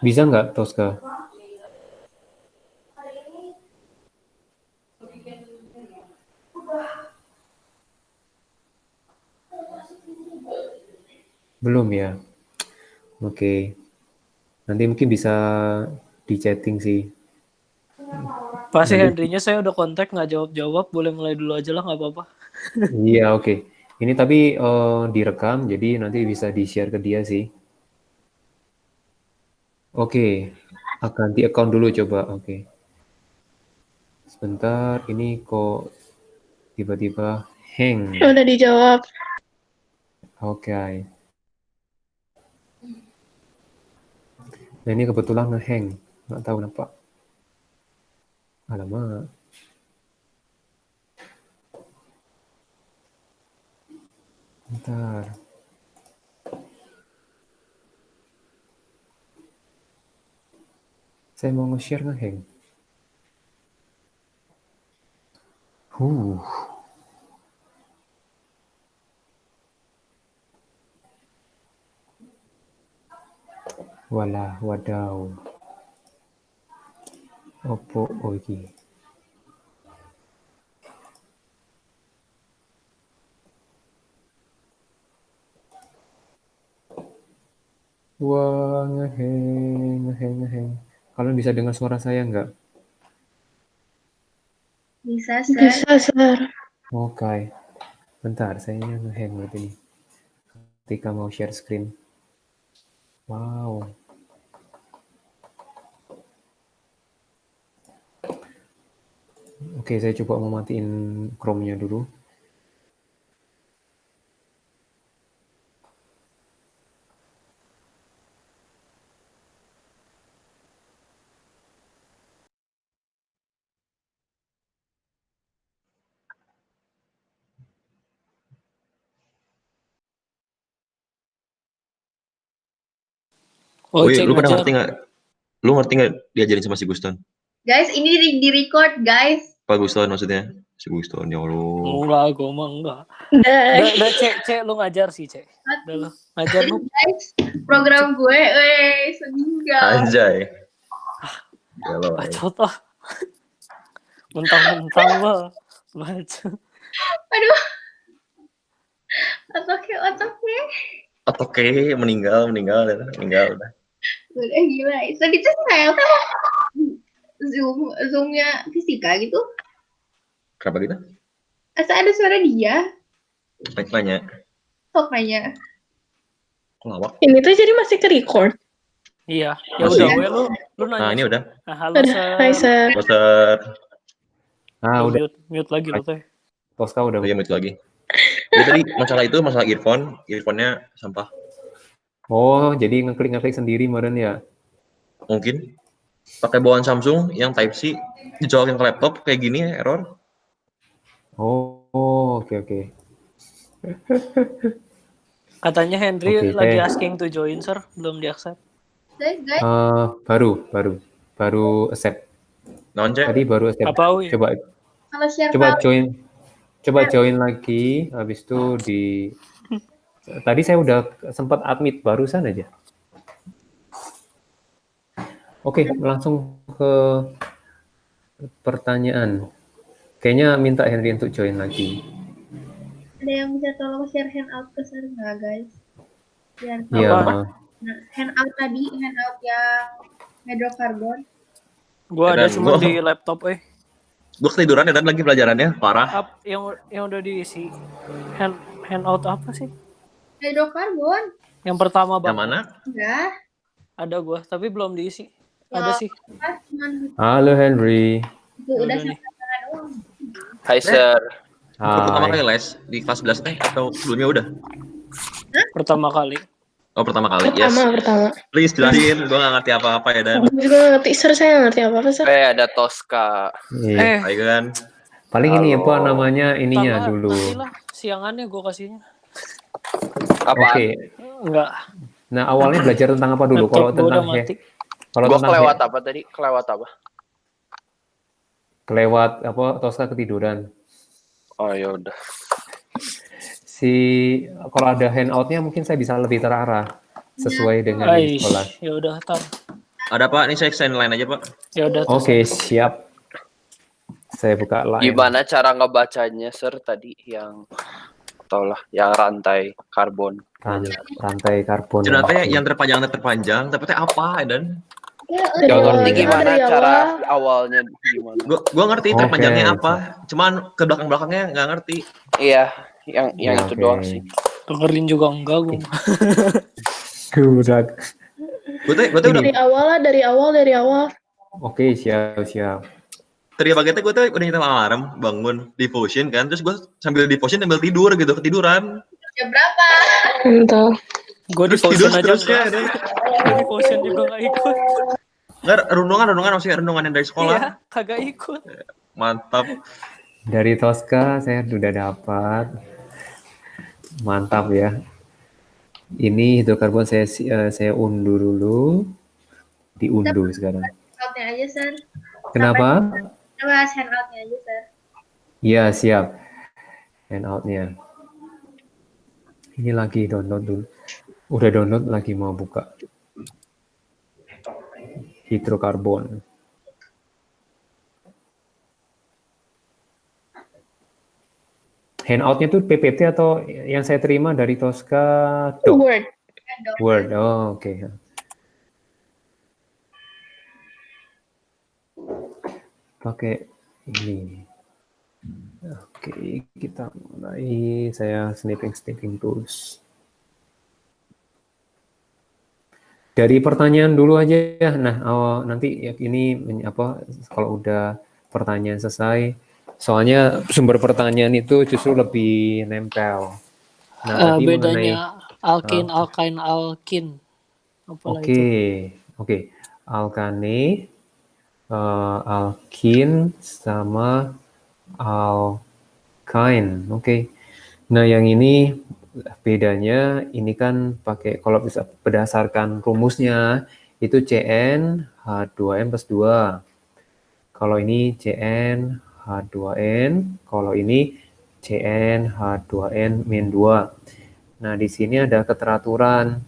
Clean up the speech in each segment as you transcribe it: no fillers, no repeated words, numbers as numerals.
Bisa nggak, Tosca? Belum ya? Oke. Nanti mungkin bisa di chatting sih. Pasti Nanti, Henry-nya saya udah kontak nggak jawab-jawab, boleh mulai dulu aja lah nggak apa-apa. iya oke. Ini tapi direkam, jadi nanti bisa di-share ke dia sih. Oke, ganti account dulu coba. Oke. Sebentar, ini kok tiba-tiba hang. Udah dijawab. Oke. Nah ini kebetulan nge-hang. Nggak tahu kenapa. Alamak. Bentar. Saya mau nge-share nge-hang. Huh. Walah, wadaw. Opo, oh iki. Wah, ngeheng, ngeheng, ngeheng. Kalian bisa dengar suara saya nggak? Bisa, Sir. Bisa, Sir. Oke. Bentar, saya ngeheng berarti nih. Ketika mau share screen. Wow. Oke, saya coba mau matiin Chrome-nya dulu. Oh, Woi, cek lu pada ngajar. ngerti nggak? Lu ngerti nggak diajarin sama si Guston? Guys, ini di-record, guys. Pak Guston maksudnya? Si Guston, ya Allah. Enggak, gue mah enggak. Udah. Udah, cek, lu ngajar sih, cek. Udah lu, ngajar lu. Guys, program gue, meninggal. Anjay. Ya lo. Bacot ah. Mentang-mentang mah. Bacot. Aduh. Otaknya. Oke, meninggal udah. Udah gila. Tadi tuh saya tuh Zoom-nya fisika gitu. Kenapa gitu? Asa ada suara dia. Nanya. Sok nanya. Lawak. Ini tuh jadi masih ke record. Iya, ya Masih. udah, lu nanya. Nah, ini udah. Nah, halo, Udah. Sir. Hai, Sir. Bosan. Ah, udah. Mute lagi lo teh. Tosca udah. Lagi mute lagi. Jadi tadi masalah earphone-nya sampah. Oh, jadi ngeklik sendiri meren ya? Mungkin pakai bawaan Samsung yang Type C dijolokin ke laptop kayak gini error. Oh, oke. Katanya Henry Oke, lagi saya- asking to join, Sir. Belum di-accept. Guys, Baru accept. Naon, Cek? Tadi baru accept. Apa, Wi? kalau share Coba file, join lagi. Habis itu Tadi saya udah sempat admit barusan aja. Oke, langsung ke pertanyaan. Kayaknya minta Henry untuk join lagi. ada yang bisa tolong share handout ke Sir nggak, guys? Biar Iya. Nah, handout yang hydrocarbon. Gua ada Dan cuma gua- di laptop, Gue ketiduran dan lagi pelajarannya parah. yang udah diisi. Handout apa sih? Hydrocarbon. Yang pertama Yang mana? Udah. Ada gua, tapi belum diisi. Ya, Ada sih. cuman Halo Henry. itu udah Udah nih. sampai doang. Hai, Sir. Pertama kali Hai. les di kelas 11 atau sebelumnya udah? Pertama kali. Oh, pertama kali. Yes. Pertama. Please jelasin, gue gak ngerti apa-apa ya Dan. Aku juga nggak ngerti, Sir. Saya nggak ngerti apa-apa, Sir. Ada Tosca. Iya. Baik kan? Paling ini apa Halo. namanya ininya Tanggal dulu. nantilah siangannya gua kasihnya. Apa? Oke. Enggak. Nah, awalnya belajar tentang apa dulu? Laptop Kalau gua tentang udah mati. kalau Gua tentang kelewat apa tadi? Kelewat apa? kelewat apa Tosca ketiduran. Oh, ya udah. Kalau ada handout-nya mungkin saya bisa lebih terarah. sesuai dengan di sekolah. Ya udah tar. Ada Pak, ini saya send line aja Pak. Ya udah. Oke, siap. Saya buka line. Gimana cara ngebacanya, Sir, tadi yang tau lah, yang rantai karbon. Rantai karbon. Cina teh yang terpanjang, tapi teh apa dan? Ya, Dari Jangan awal, Ini Dari gimana dari cara awal. awalnya gimana? Gua ngerti Oke. terpanjangnya apa, cuman ke belakangnya nggak ngerti. Iya, yang Ya, itu oke. doang sih. Dengerin juga enggak gue. Kudak. Gue teh udah Dari awal lah, dari awal. Oke, siap. tadi pagi teh gue teh udah nyetel alarm bangun devotion kan, terus gue sambil devotion sambil tidur gitu, ketiduran. Jam berapa? Entah. Gue di Terus tidur potion aja terusnya enggak. deh. Gue di potion juga enggak ikut. Nggak, renungan maksudnya renungan yang dari sekolah. Iya, kagak ikut. Mantap. Dari Tosca saya sudah dapat. Mantap ya. Ini hidrokarbon saya unduh dulu. Diunduh sekarang. Handout-nya aja, Sir. Kenapa? Kita bahas handout-nya aja, Sir. Iya, siap. Handout-nya. Ini lagi download dulu. Udah download, lagi mau buka. Hidrokarbon. Handout-nya tuh PPT atau yang saya terima dari Tosca Doc? Word. Word. Oh, oke. Pakai ini. Oke, kita mulai. Saya snipping terus. Dari pertanyaan dulu aja ya. Nah, nanti ya ini kalau udah pertanyaan selesai. Soalnya sumber pertanyaan itu justru lebih nempel. Nah, tadi Bedanya alkin, alkain, alkin. Apalah itu. Oke. Alkane, alkin sama alkain. Oke. Nah, yang ini bedanya ini kan pakai, kalau bisa berdasarkan rumusnya itu CnH2n plus 2. Kalau ini CnH2n, kalau ini CnH2n-2. Nah, di sini ada keteraturan.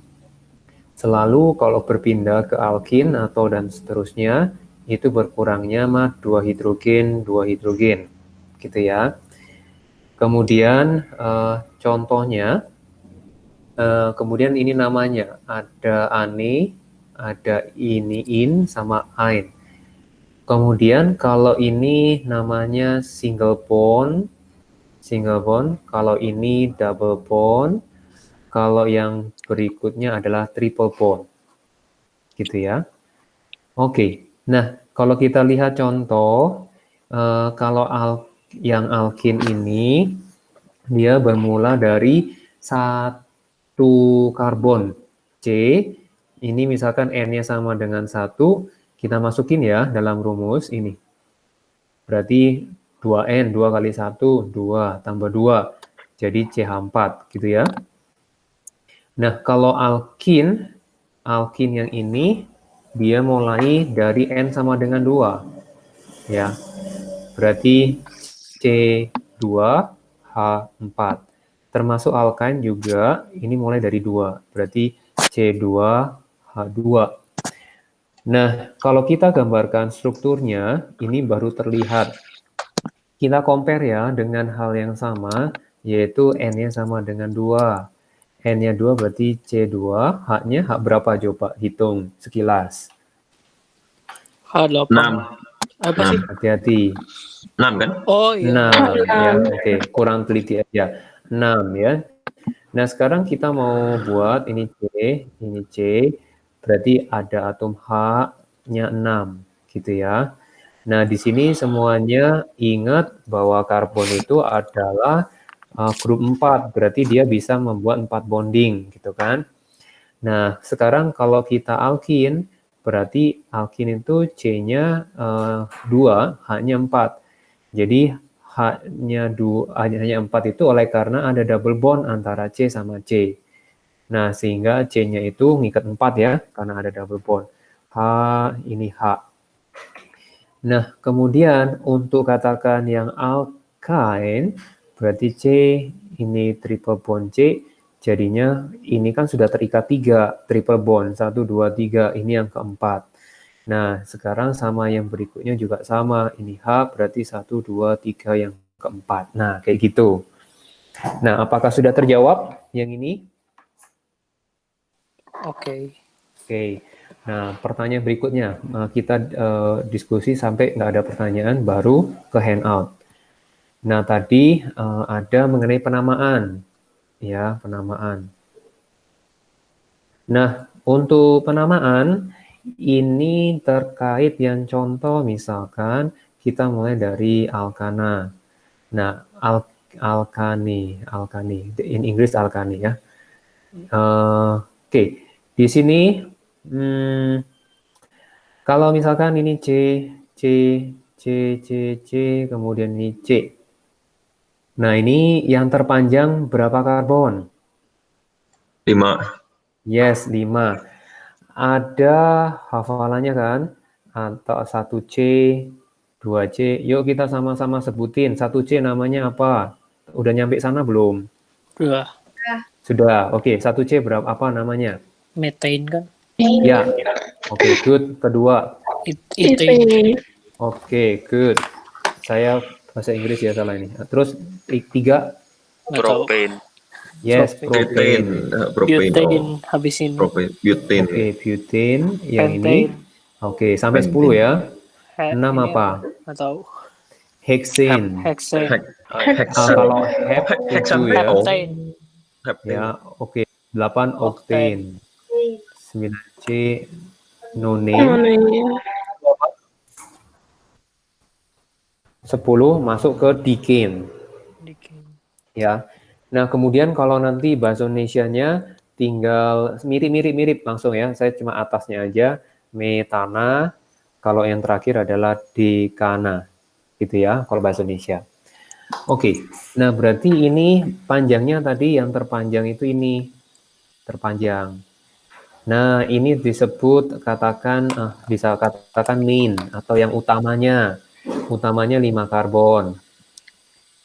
Selalu kalau berpindah ke alkin atau dan seterusnya, itu berkurangnya 2 hidrogen. Gitu ya. Kemudian contohnya, kemudian ini namanya, ada ane, ada iniin, sama ein. Kemudian kalau ini namanya single bond, kalau ini double bond, kalau yang berikutnya adalah triple bond. Gitu ya. Oke, nah kalau kita lihat contoh, kalau yang alkin ini, dia bermula dari 1 karbon C, ini misalkan N-nya sama dengan 1, kita masukin ya dalam rumus ini. Berarti 2N, 2 kali 1, 2, tambah 2, jadi CH4 gitu ya. Nah, kalau alkin yang ini, dia mulai dari N sama dengan 2. Ya, berarti C2H4. Termasuk alkain juga, ini mulai dari 2, berarti C2H2. Nah, kalau kita gambarkan strukturnya, ini baru terlihat. Kita compare ya dengan hal yang sama, yaitu N-nya sama dengan 2. N-nya 2 berarti C2, H-nya H berapa coba? Hitung sekilas. H8. 6. Apa sih? Hati-hati. 6 kan? Oh iya. 6, ya, oke. Kurang teliti aja. 6 ya. Nah, sekarang kita mau buat ini C, berarti ada atom H-nya 6, gitu ya. Nah, di sini semuanya ingat bahwa karbon itu adalah grup 4, berarti dia bisa membuat 4 bonding, gitu kan. Nah, sekarang kalau kita alkin, berarti alkin itu C-nya 2, H-nya 4. Jadi hanya 4 itu oleh karena ada double bond antara C sama C. Nah, sehingga C-nya itu ngikat 4 ya, karena ada double bond. H, ini H. Nah, kemudian untuk katakan yang alkain, berarti C, ini triple bond C, Jadinya ini kan sudah terikat 3, triple bond, 1, 2, 3, ini yang keempat. Nah, sekarang sama yang berikutnya juga sama, ini H berarti 1, 2, 3 yang keempat. Nah, kayak gitu. Nah, apakah sudah terjawab yang ini? Oke. Oke. Nah, pertanyaan berikutnya, kita diskusi sampai nggak ada pertanyaan, baru ke handout. Nah, tadi ada mengenai penamaan. Ya, penamaan. Nah, untuk penamaan, ini terkait yang contoh, misalkan kita mulai dari alkana. Nah, alkani, in Inggris alkani ya. Oke, di sini kalau misalkan ini C, kemudian ini C. Nah, ini yang terpanjang berapa karbon? 5. Yes, 5. Ada hafalannya kan? Atau 1C, 2C. Yuk kita sama-sama sebutin. 1C namanya apa? Udah nyampe sana belum? Udah. Sudah. Oke, 1C berapa apa namanya? Methane kan? Ya. Oke, good. Kedua. Ethane. Oke, good. Saya bahasa Inggris ya salah ini. Terus 3. Nggak tahu. Propane. Yes, Butane. propane. Propane. Butane habis ini. Propane. Butane. Oke, butane. Yang ini. Pentane. Oke, sampai 10 ya. 6 Ini apa? Nggak tahu. Hexane. Hexane. Kalau hep 7 ya. Heptane. Ya, oke. 8 octane. 9C nonane. 10 masuk ke decane. Ya. Nah, kemudian kalau nanti bahasa Indonesianya tinggal mirip langsung ya. Saya cuma atasnya aja. Metana. Kalau yang terakhir adalah dekana. Gitu ya, kalau bahasa Indonesia. Oke. Nah, berarti ini panjangnya tadi yang terpanjang itu ini. Terpanjang. Nah, ini disebut bisa katakan main atau yang utamanya. Utamanya 5 karbon.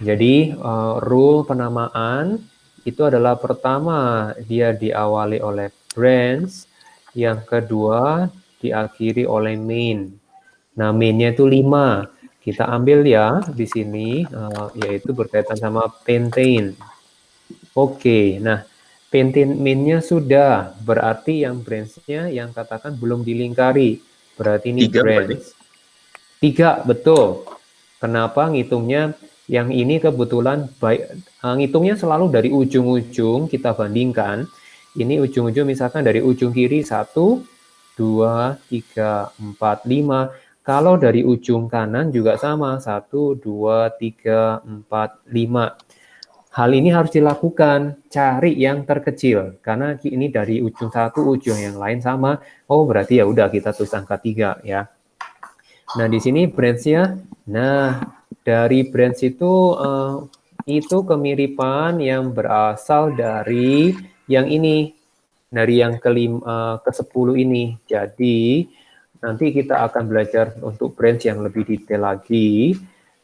Jadi, rule penamaan itu adalah pertama, dia diawali oleh branch, yang kedua, diakhiri oleh main. Nah, mainnya itu 5. Kita ambil ya di sini, yaitu berkaitan sama pentane. Oke, nah, pentane mainnya sudah, berarti yang branch-nya yang katakan belum dilingkari. Berarti ini 3 branch. 3, betul. Kenapa ngitungnya? Yang ini kebetulan ngitungnya selalu dari ujung-ujung kita bandingkan. Ini ujung-ujung misalkan dari ujung kiri 1, 2, 3, 4, 5. Kalau dari ujung kanan juga sama 1, 2, 3, 4, 5. Hal ini harus dilakukan, cari yang terkecil karena ini dari ujung satu ujung yang lain sama. Oh, berarti ya udah kita tulis angka 3 ya. Nah, di sini branch-nya. Nah, dari branch itu kemiripan yang berasal dari yang ini, dari yang ke-10 ini. Jadi, nanti kita akan belajar untuk branch yang lebih detail lagi.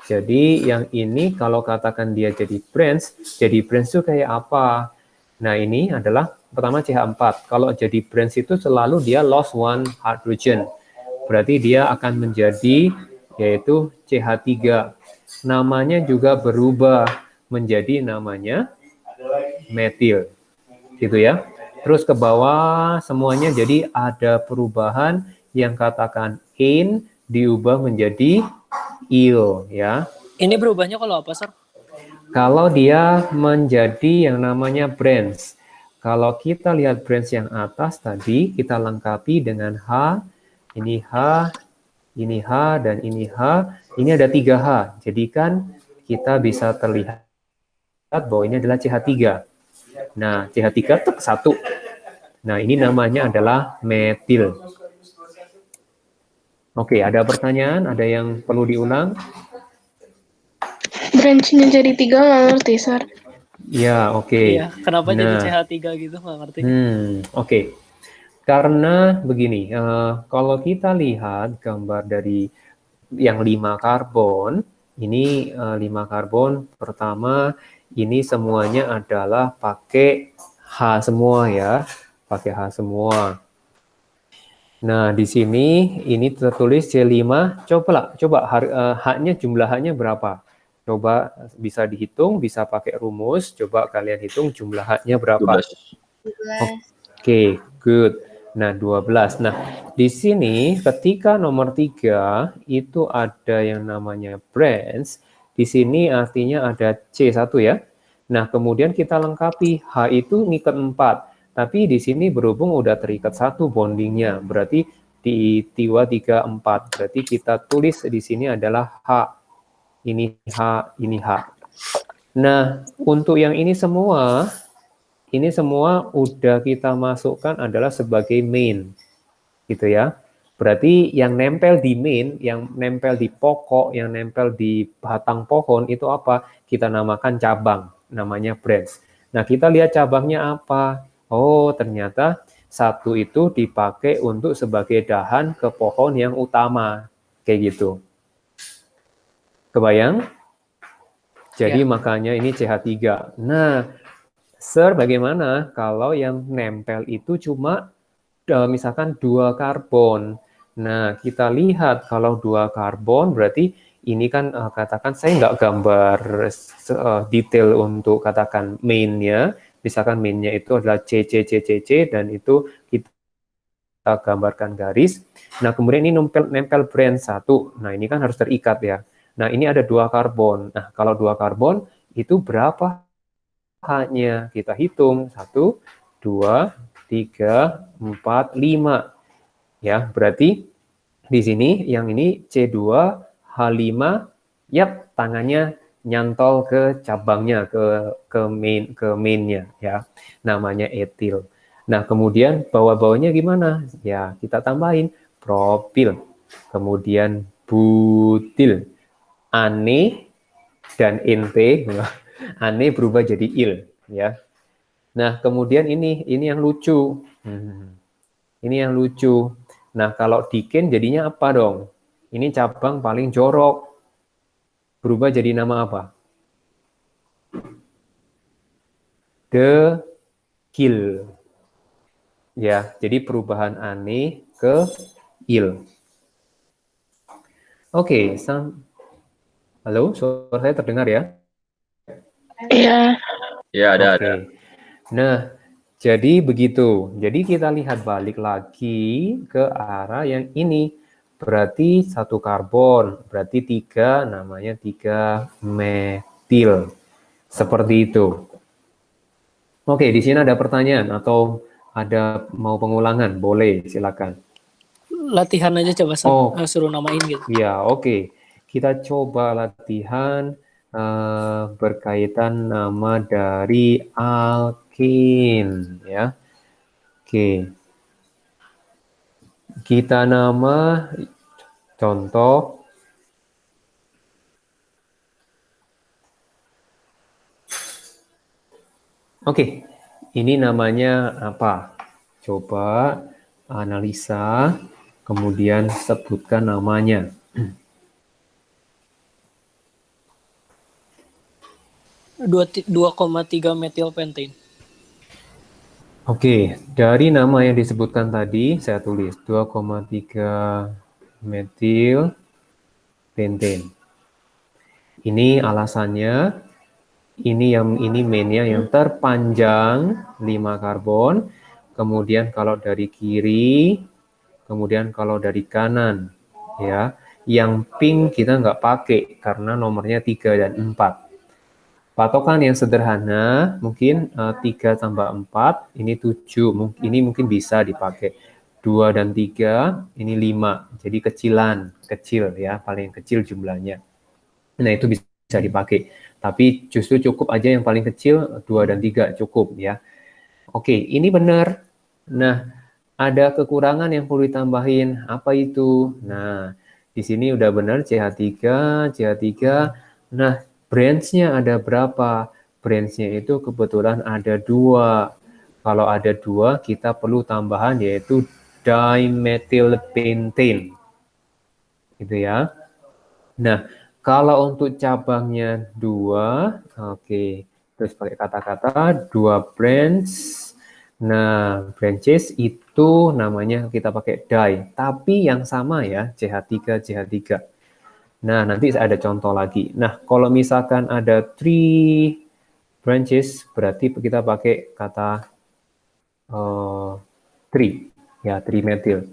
Jadi, yang ini kalau katakan dia jadi branch itu kayak apa? Nah, ini adalah pertama CH4. Kalau jadi branch itu selalu dia lost one hydrogen. Berarti dia akan menjadi yaitu CH3. Namanya juga berubah menjadi namanya metil. Gitu ya. Terus ke bawah semuanya jadi ada perubahan yang katakan in diubah menjadi il ya. Ini berubahnya kalau apa, Sir? Kalau dia menjadi yang namanya branch. Kalau kita lihat branch yang atas tadi kita lengkapi dengan H, ini H, ini H, dan ini H. Ini ada 3H. Jadi kan kita bisa terlihat bahwa ini adalah CH3. Nah, CH3 itu 1. Nah, ini namanya adalah metil. Oke, ada pertanyaan? Ada yang perlu diulang? Branch-nya jadi 3 nggak ngerti, Sar. Ya, oke. Iya, kenapa jadi CH3 gitu nggak ngerti. Oke. Karena begini, kalau kita lihat gambar dari yang 5 karbon, ini 5 karbon pertama, ini semuanya adalah pakai H semua ya, pakai H semua. Nah, di sini ini tertulis C5. Coba H-nya, jumlah H-nya berapa? Coba bisa dihitung, bisa pakai rumus. Coba kalian hitung jumlah H-nya berapa. 12. 12. Oke, good. Nah, 12. Nah, di sini ketika nomor 3 itu ada yang namanya branch. Di sini artinya ada C1 ya. Nah, kemudian kita lengkapi. H itu ngikat 4. Tapi di sini berhubung udah terikat 1 bondingnya. Berarti di 2, 3, 4. Berarti kita tulis di sini adalah H. Ini H, ini H. Nah, untuk yang ini semua udah kita masukkan adalah sebagai main, gitu ya. Berarti yang nempel di main, yang nempel di pokok, yang nempel di batang pohon itu apa? Kita namakan cabang, namanya branch. Nah, kita lihat cabangnya apa? Oh, ternyata satu itu dipakai untuk sebagai dahan ke pohon yang utama, kayak gitu. Kebayang? Jadi makanya ini CH3. Nah, Sir, bagaimana kalau yang nempel itu cuma misalkan 2 karbon? Nah, kita lihat kalau 2 karbon berarti ini kan katakan saya nggak gambar detail untuk katakan main-nya. Misalkan main-nya itu adalah CCCCC dan itu kita gambarkan garis. Nah, kemudian ini nempel branch 1. Nah, ini kan harus terikat ya. Nah, ini ada 2 karbon. Nah, kalau 2 karbon itu berapa H-nya? Kita hitung. 1, 2, 3, 4, 5. Ya, berarti di sini yang ini C2, H5, yap, tangannya nyantol ke cabangnya, ke main-nya ya. Namanya etil. Nah, kemudian bawah-bawahnya gimana? Ya, kita tambahin propil. Kemudian butil. Ane dan ente, ane berubah jadi il ya. Nah, kemudian ini yang lucu. Ini yang lucu. Nah, kalau dikin jadinya apa dong? Ini cabang paling jorok. Berubah jadi nama apa? Dekil. Ya, jadi perubahan ane ke il. Oke, halo, suara saya terdengar ya? Iya. Ya, ada. Nah, jadi begitu. Jadi kita lihat balik lagi ke arah yang ini. Berarti 1 karbon, berarti 3, namanya 3 metil. Seperti itu. Oke, di sini ada pertanyaan atau ada mau pengulangan? Boleh, silakan. Latihan aja coba suruh namain gitu. Ya, oke. Kita coba latihan berkaitan nama dari alkin ya. Oke. Kita nama contoh Oke. Ini namanya apa? Coba analisa kemudian sebutkan namanya. 2,3 metil pentane. Oke, dari nama yang disebutkan tadi saya tulis 2,3 metil pentane. Ini alasannya, ini mainnya yang terpanjang 5 karbon, kemudian kalau dari kiri, kemudian kalau dari kanan, ya. Yang pink kita nggak pakai karena nomornya 3 dan 4. Patokan yang sederhana, mungkin 3 tambah 4, ini 7. Ini mungkin bisa dipakai. 2 dan 3, ini 5. Jadi kecil ya, paling kecil jumlahnya. Nah, itu bisa dipakai. Tapi justru cukup aja yang paling kecil, 2 dan 3 cukup ya. Oke, ini benar. Nah, ada kekurangan yang perlu ditambahin. Apa itu? Nah, di sini udah benar CH3. Nah, branch-nya ada berapa? Branch-nya itu kebetulan ada 2. Kalau ada 2, kita perlu tambahan yaitu dimethylpentane. Gitu ya. Nah, kalau untuk cabangnya 2, oke. Terus pakai kata-kata 2 branch Nah, branches itu namanya kita pakai di, tapi yang sama ya, CH3, CH3. Nah, nanti ada contoh lagi. Nah, kalau misalkan ada 3 branches, berarti kita pakai kata 3, ya, 3 methyl.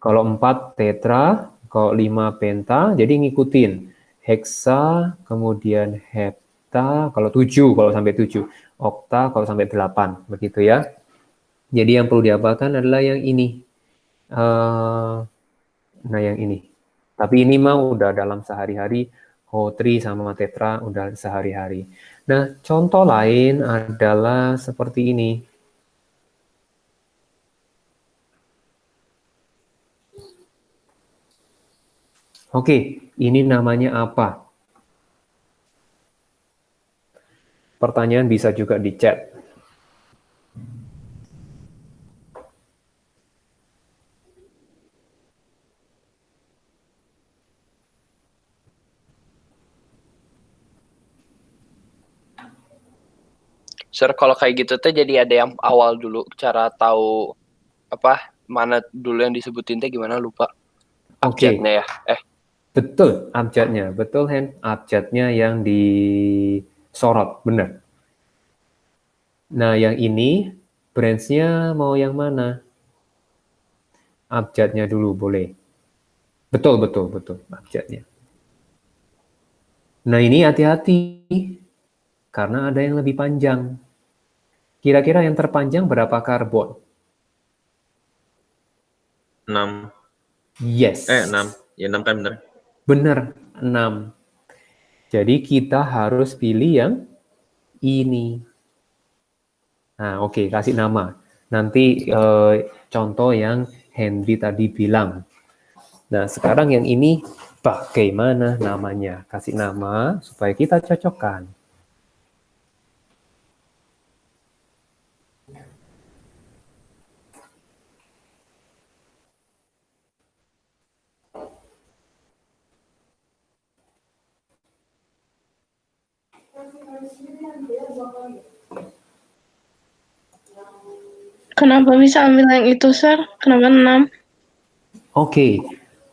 Kalau 4 tetra, kalau 5 penta, jadi ngikutin. Heksa, kemudian hepta, kalau 7, kalau sampai 7. Okta, kalau sampai 8, begitu ya. Jadi yang perlu dihafalkan adalah yang ini. Nah, yang ini. Tapi ini mah udah dalam sehari-hari, O3 sama tetra udah sehari-hari. Nah, contoh lain adalah seperti ini. Oke, ini namanya apa? Pertanyaan bisa juga di chat. Sir, kalau kayak gitu teh jadi ada yang awal dulu, cara tahu apa mana dulu yang disebutin teh gimana lupa. Oke. Abjadnya ya. Betul, abjadnya. Betul, Hen. Abjadnya yang disorot, benar. Nah, yang ini, branch-nya mau yang mana? Abjadnya dulu, boleh. Betul, abjadnya. Nah, ini hati-hati, karena ada yang lebih panjang. Kira-kira yang terpanjang berapa karbon? 6. Yes. 6. Ya 6 kan bener. Benar, 6. Jadi kita harus pilih yang ini. Nah, oke, kasih nama. Nanti contoh yang Henry tadi bilang. Nah, sekarang yang ini bagaimana namanya? Kasih nama supaya kita cocokkan. Kenapa bisa ambil yang itu, Sir? Kenapa 6? Oke,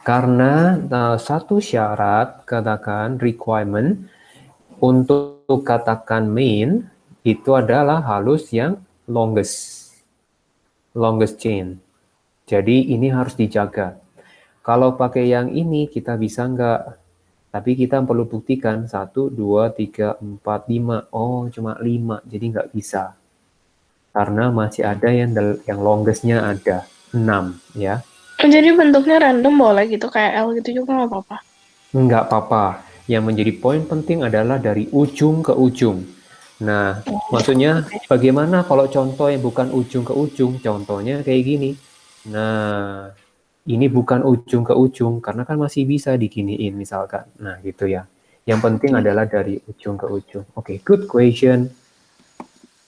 karena satu syarat, katakan requirement, untuk katakan main, itu adalah halus yang longest chain. Jadi ini harus dijaga. Kalau pakai yang ini, kita bisa enggak. Tapi kita perlu buktikan 1, 2, 3, 4, 5. Oh, cuma 5, jadi nggak bisa. Karena masih ada yang longestnya ada 6, ya. Jadi bentuknya random boleh gitu, kayak L gitu juga nggak apa-apa? Nggak apa-apa. Yang menjadi poin penting adalah dari ujung ke ujung. Nah, maksudnya bagaimana kalau contoh yang bukan ujung ke ujung? Contohnya kayak gini. Nah, ini bukan ujung ke ujung, karena kan masih bisa diginiin misalkan. Nah, gitu ya. Yang penting adalah dari ujung ke ujung. Oke, good question.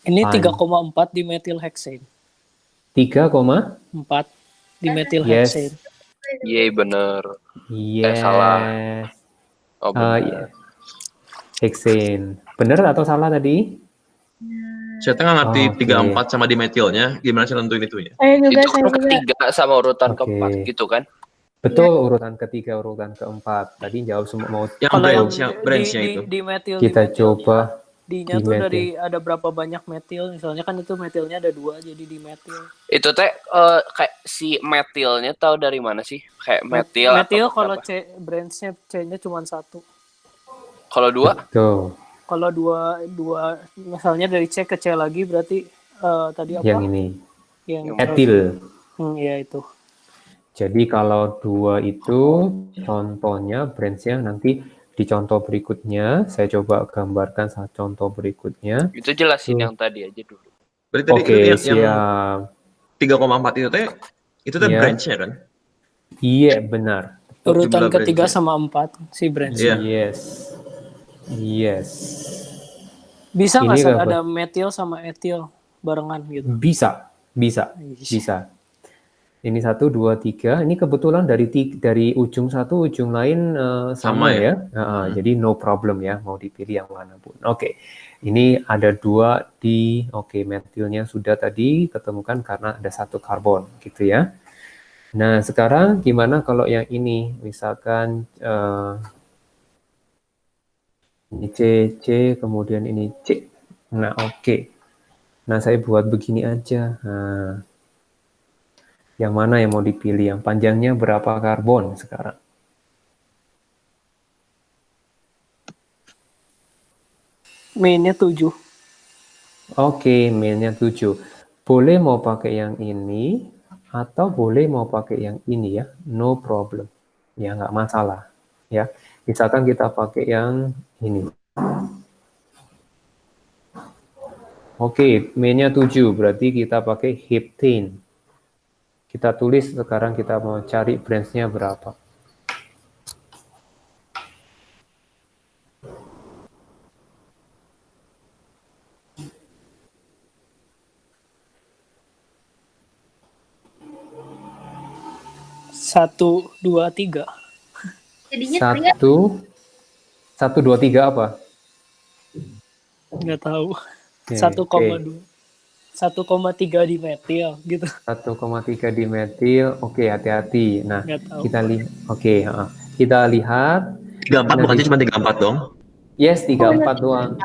Ini Fine. 3,4 di methyl hexane. 3,4 di methyl yes. hexane. Yeay, bener. Yes. Salah. Oh, bener. Yeah. Hexane. Bener atau salah tadi? Saya tengah ngerti Oke. 34 sama dimetilnya, gimana sih nentuin itunya? Saya juga, Itu kan ketiga sama urutan Oke. keempat gitu kan? Betul, urutan ketiga, urutan keempat. Tadi jawab semua mau. Yang Kalau yang branch-nya itu. di metil Kita di coba. D-nya di tuh metil. dari ada berapa banyak metil, misalnya kan itu metilnya ada 2, jadi di metil. Itu teh kayak si metilnya tahu dari mana sih? Kayak metil. Metil atau kalau apa? branch-nya C-nya cuma 1. Kalau 2? Tuh, Kalau dua misalnya dari C ke C lagi berarti tadi apa? yang ini. Yang Etil. Iya itu. Jadi kalau 2 itu contohnya branch-nya nanti di contoh berikutnya. Saya coba gambarkan contoh berikutnya. Itu jelasin yang tadi aja dulu. Berarti tadi Oke, yang siap. 3,4 itu teh Iya. branch-nya kan? Iya, benar. Urutan Jumlah ketiga branch-nya. sama 4 si branch. Iya. Yes. Bisa nggak Ini Sir, apa? ada metil sama etil barengan gitu? Bisa. Ini 1, 2, 3. Ini kebetulan dari ujung satu, ujung lain sama ya. Jadi no problem ya, mau dipilih yang mana pun. Oke. Ini ada 2 di, oke, metilnya sudah tadi ketemukan karena ada 1 karbon, gitu ya. Nah, sekarang gimana kalau yang ini? Misalkan ini C, kemudian ini C. Nah, oke. Nah, saya buat begini aja. Nah, yang mana yang mau dipilih? Yang panjangnya berapa karbon sekarang? Mainnya 7. Oke, mainnya 7. Boleh mau pakai yang ini, atau boleh mau pakai yang ini ya. No problem. Ya, nggak masalah. Ya, misalkan kita pakai yang ini. Oke, mainnya 7, berarti kita pakai heptane. Kita tulis sekarang kita mau cari branch-nya berapa. Satu, dua, tiga. Jadinya pria 1, 2, 3 apa? Nggak tahu. Oke, 1,2. 1,3 di metil gitu. 1,3 di metil. Oke, hati-hati. Nah, Nggak tahu. kita lihat. Oke, kita lihat. 34 bukan sih, cuma 34 dong. Yes, 34 doang.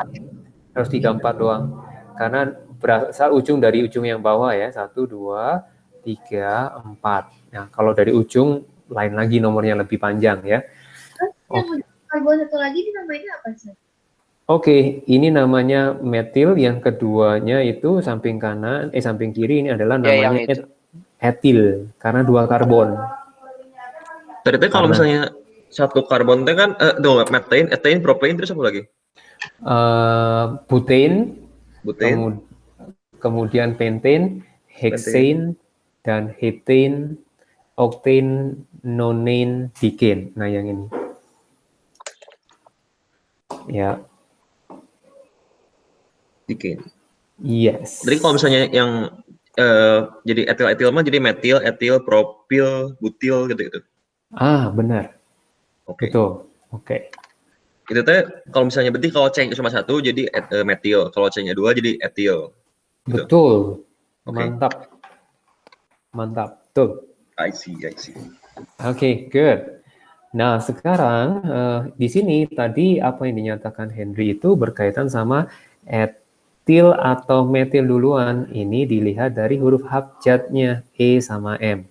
Harus 34 doang. Karena berasal ujung dari ujung yang bawah ya. 1, 2, 3, 4. Nah, kalau dari ujung lain lagi nomornya lebih panjang ya. yang karbon satu lagi ini namanya apa sih? Oke, ini namanya metil, yang keduanya itu samping kanan, samping kiri ini adalah Ya, yang namanya itu. etil, karena 2 karbon. Tadi tuh kalau Karena- misalnya 1 karbon teh kan methane, ethane, propane, terus apa lagi? Butane, Butane. kemudian pentane, hexane, dan heptane, octane, nonane, decane. Nah, yang ini. Ya, Decane. yes. Jadi kalau misalnya yang jadi etil mah jadi metil, etil, propil, butil gitu-gitu. Benar. Oke. Betul. Oke. Itu teh kalau misalnya berarti kalau C cuma 1 jadi metil, kalau C-nya 2 jadi etil. Gitu. Betul. Oke. Mantap. Mantap. Betul. I see. Oke, good. Nah, sekarang di sini tadi apa yang dinyatakan Henry itu berkaitan sama etil atau metil duluan. Ini dilihat dari huruf abjadnya E sama M.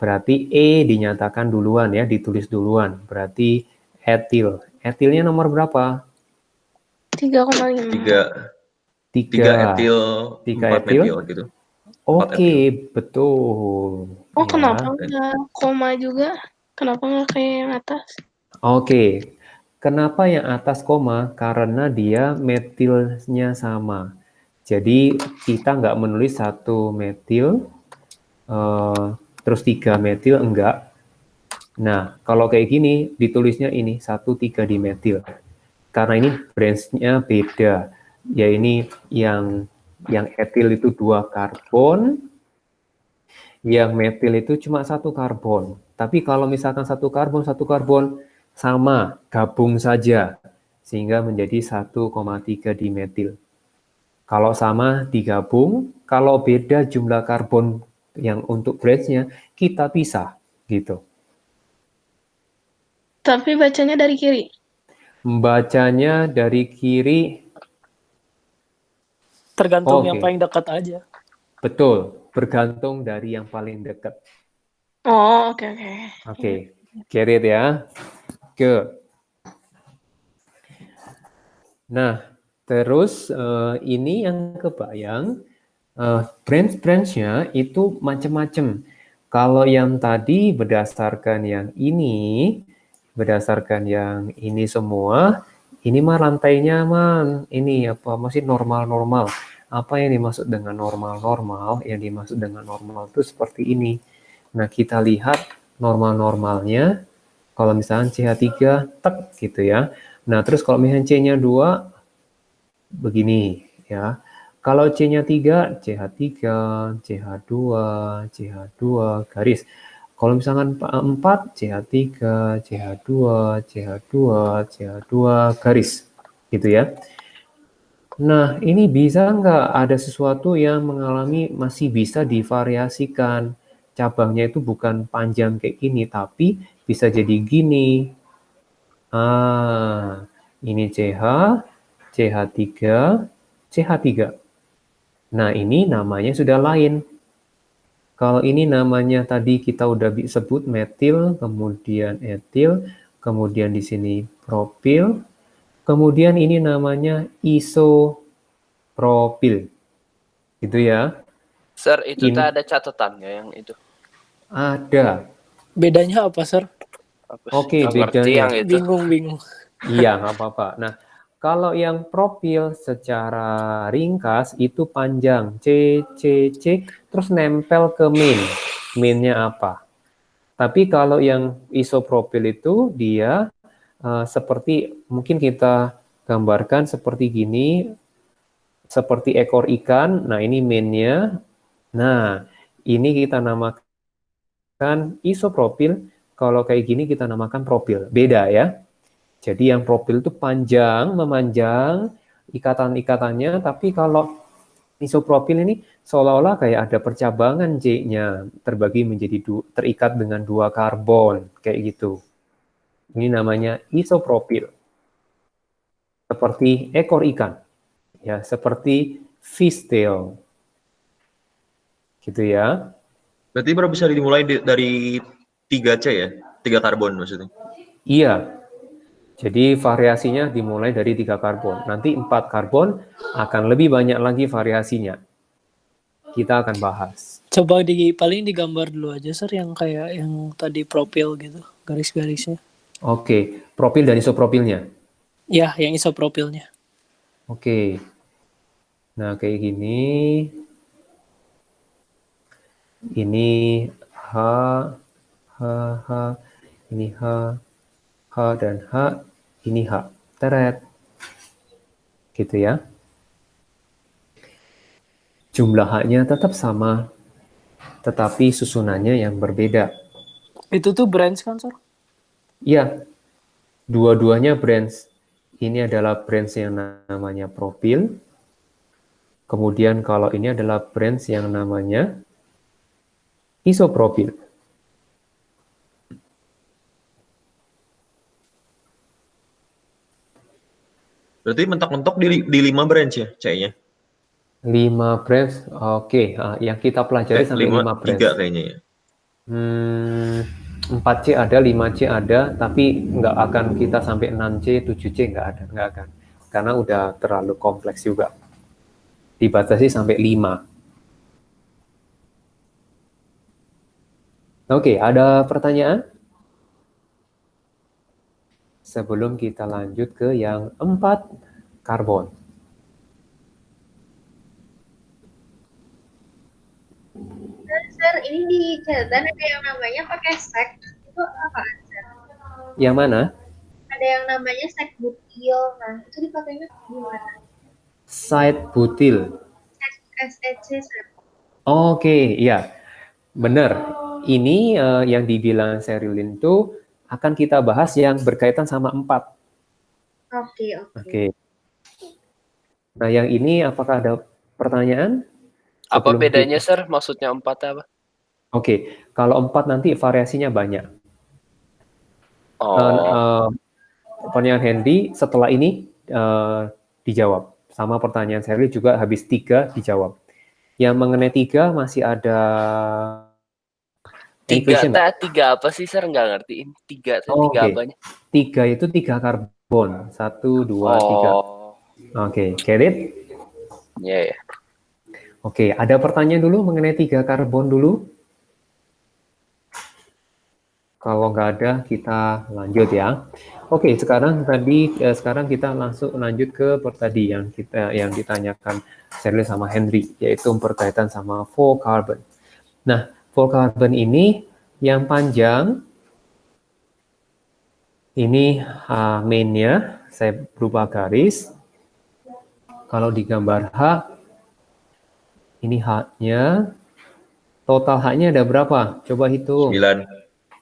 Berarti E dinyatakan duluan ya, ditulis duluan. Berarti etil. Etilnya nomor berapa? 3,5. 3 etil, 3 4 etil. metil gitu. Oke, betul. Oh, Ya. kenapa nggak koma juga? Kenapa nggak kayak yang atas? Oke, kenapa yang atas koma? Karena dia metilnya sama. Jadi kita nggak menulis 1 metil, terus 3 metil, enggak. Nah, kalau kayak gini, ditulisnya ini 1, 3 dimetil. Karena ini branch-nya beda. Ya ini yang etil itu 2 karbon, yang metil itu cuma 1 karbon. Tapi kalau misalkan 1 karbon sama, gabung saja, sehingga menjadi 1,3 dimetil. Kalau sama, digabung. Kalau beda jumlah karbon yang untuk branch-nya, kita pisah, gitu. Tapi bacanya dari kiri. Membacanya dari kiri, Tergantung Oke. yang paling dekat aja. betul, bergantung dari yang paling dekat. Oh, oke. Oke, get it ya. Good. Nah, terus ini yang kebayang, branch-branch-nya itu macam-macam. Kalau yang tadi berdasarkan yang ini semua, ini mah rantainya mah ini apa masih normal-normal. Apa yang dimaksud dengan normal-normal? Yang dimaksud dengan normal itu seperti ini. Nah, kita lihat normal-normalnya. Kalau misalnya CH3 tek gitu ya. Nah, terus kalau misalnya C-nya 2 begini ya. Kalau C-nya 3, CH3, CH2, CH2 garis. Kalau misalkan 4, CH3, CH2, CH2, CH2 garis. Gitu ya. Nah, ini bisa nggak ada sesuatu yang masih bisa divariasikan. Cabangnya itu bukan panjang kayak gini, tapi bisa jadi gini. Ini CH, CH3, CH3. Nah, ini namanya sudah lain. Kalau ini namanya tadi kita udah sebut metil, kemudian etil, kemudian di sini propil, kemudian ini namanya isopropil. Gitu ya. Sir, itu Ini tuh ada catatannya yang itu. ada. Bedanya apa, Sir? Apa sih? Oke, Nggak ngerti bedanya. yang itu. Bingung. Iya, nggak apa-apa. Nah, kalau yang propil secara ringkas itu panjang C, C, C, terus nempel ke min. Minnya apa? Tapi kalau yang isopropil itu dia seperti mungkin kita gambarkan seperti gini, seperti ekor ikan. Nah, ini minnya. Nah, ini kita namakan isopropil. Kalau kayak gini kita namakan propil. Beda ya. Jadi yang propil itu panjang, memanjang ikatan-ikatannya, tapi kalau isopropil ini seolah-olah kayak ada percabangan C-nya, terbagi menjadi terikat dengan 2 karbon, kayak gitu. Ini namanya isopropil. Seperti ekor ikan, ya, seperti fish tail. Gitu ya. Berarti baru bisa dimulai dari 3C ya? 3 karbon maksudnya. Iya. Jadi variasinya dimulai dari 3 karbon. Nanti 4 karbon akan lebih banyak lagi variasinya. Kita akan bahas. Coba paling digambar dulu aja, Sir, yang kayak yang tadi propil gitu, garis-garisnya. Oke, propil dan isopropilnya. Ya, yang isopropilnya. Oke. Nah, kayak gini. Ini H, H, H, ini H, H dan H, ini H. Teret. Gitu ya. Jumlah H-nya tetap sama, tetapi susunannya yang berbeda. Itu tuh branch kan, Sir? Iya, dua-duanya branch. Ini adalah branch yang namanya propil. Kemudian kalau ini adalah branch yang namanya isopropil. Berarti mentok-mentok di 5 branch ya C-nya? 5 branch, oke. Yang kita pelajari sampai 5 branch. 3 kayaknya ya. 4C ada, 5C ada, tapi nggak akan kita sampai 6C, 7C, nggak akan. Karena udah terlalu kompleks juga. Dibatasi sampai 5. Oke, ada pertanyaan? Sebelum kita lanjut ke yang 4 karbon. Sir, ini di catatan ada yang namanya pakai sek. Itu apaan, Sir? Yang mana? Ada yang namanya sek butil. Nah, itu dipakainya gimana? Side butil. SEC, Sir. Oke, iya. Benar. Ini yang dibilang Sherilyn itu akan kita bahas yang berkaitan sama 4. Oke. Nah, yang ini apakah ada pertanyaan? Apa Sebelum bedanya, Sir? Maksudnya 4 apa? Oke, kalau 4 nanti variasinya banyak. Pertanyaan Hendy setelah ini dijawab. Sama pertanyaan Sherilyn juga habis 3 dijawab. Yang mengenai 3 masih ada 3 apa sih, Sir? Nggak ngertiin. 3 apanya? 3 itu 3 karbon. 1, 2, 3. Oke, get it? Iya. Oke, ada pertanyaan dulu mengenai 3 karbon dulu? Kalau nggak ada, kita lanjut ya. Oke, sekarang kita langsung lanjut ke tadi yang ditanyakan Sherilyn sama Henry, yaitu berkaitan sama 4 carbon. Nah, 4 carbon ini yang panjang, ini main-nya, saya berubah garis. Kalau digambar H, ini H-nya, total H-nya ada berapa? Coba hitung. 9.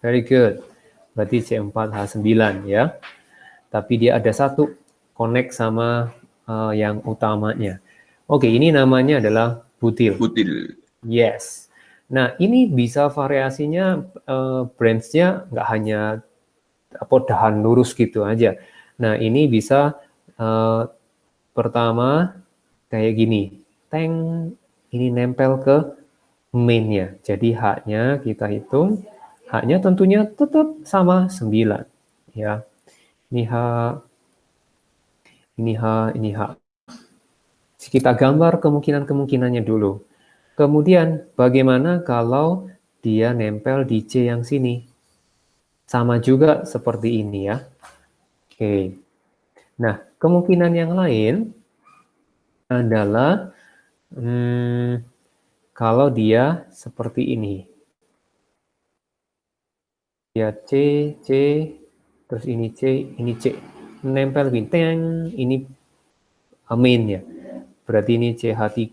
Very good. Berarti C4H9 ya. Tapi dia ada 1 connect sama yang utamanya. Oke, ini namanya adalah butil. Butil. Yes. Nah, ini bisa variasinya branch-nya nggak hanya dahan lurus gitu aja. Nah, ini bisa pertama kayak gini. Teng, ini nempel ke main-nya. Jadi H-nya kita hitung. H-nya tentunya tetap sama 9. Ya. Ini H, ini H, ini H. Kita gambar kemungkinan-kemungkinannya dulu. Kemudian bagaimana kalau dia nempel di C yang sini? Sama juga seperti ini ya. Oke. Nah, kemungkinan yang lain adalah kalau dia seperti ini. Ya C, C, terus ini C, ini C. Nempel bintang, ini main ya. Berarti ini CH3,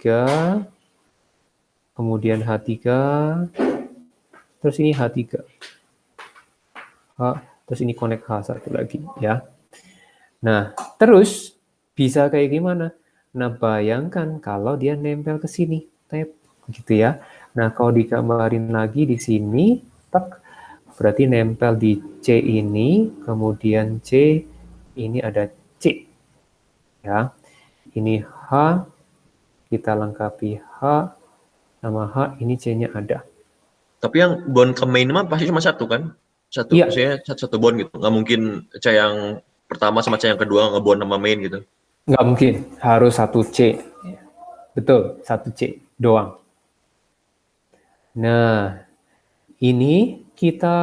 kemudian H3, terus ini H3. Terus ini connect H1 lagi ya. Nah, terus bisa kayak gimana? Nah, bayangkan kalau dia nempel ke sini, tab, gitu ya. Nah, kalau digambarin lagi di sini, tak, berarti nempel di C ini, kemudian C, ini ada C, ya. Ini H, kita lengkapi H, sama H, ini C-nya ada. Tapi yang bond ke main mah pasti cuma satu kan? Satu, Iya. maksudnya satu bond gitu. Nggak mungkin C yang pertama sama C yang kedua ngebond sama main gitu. Nggak mungkin, harus satu C. Betul, satu C doang. Nah, ini kita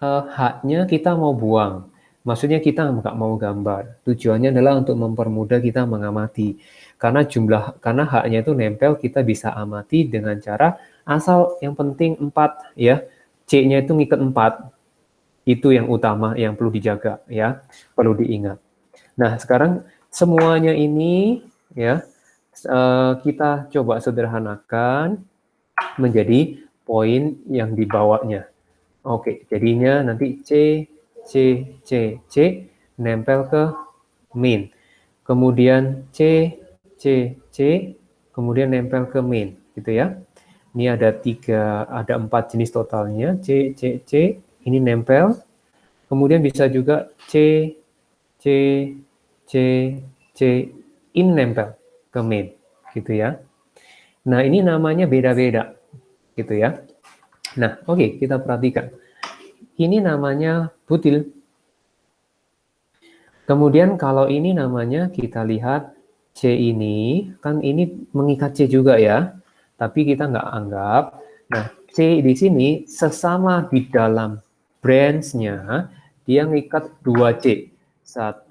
H-nya kita mau buang. Maksudnya kita nggak mau gambar. Tujuannya adalah untuk mempermudah kita mengamati. Karena H-nya itu nempel, kita bisa amati dengan cara asal yang penting 4 ya. C-nya itu ngikat 4. Itu yang utama yang perlu dijaga ya, perlu diingat. Nah, sekarang semuanya ini ya kita coba sederhanakan menjadi poin yang dibawanya. Oke, jadinya nanti C, C, C, C nempel ke main. Kemudian C, C, C, kemudian nempel ke main, gitu ya. Ini ada 4 jenis totalnya, C, C, C, ini nempel. Kemudian bisa juga C, C, C, C, ini nempel ke main, gitu ya. Nah, ini namanya beda-beda, gitu ya. Nah, oke, kita perhatikan. Ini namanya butil. Kemudian kalau ini namanya kita lihat C ini, kan ini mengikat C juga ya, tapi kita nggak anggap. Nah, C di sini sesama di dalam branch-nya, dia ngikat 2C. 1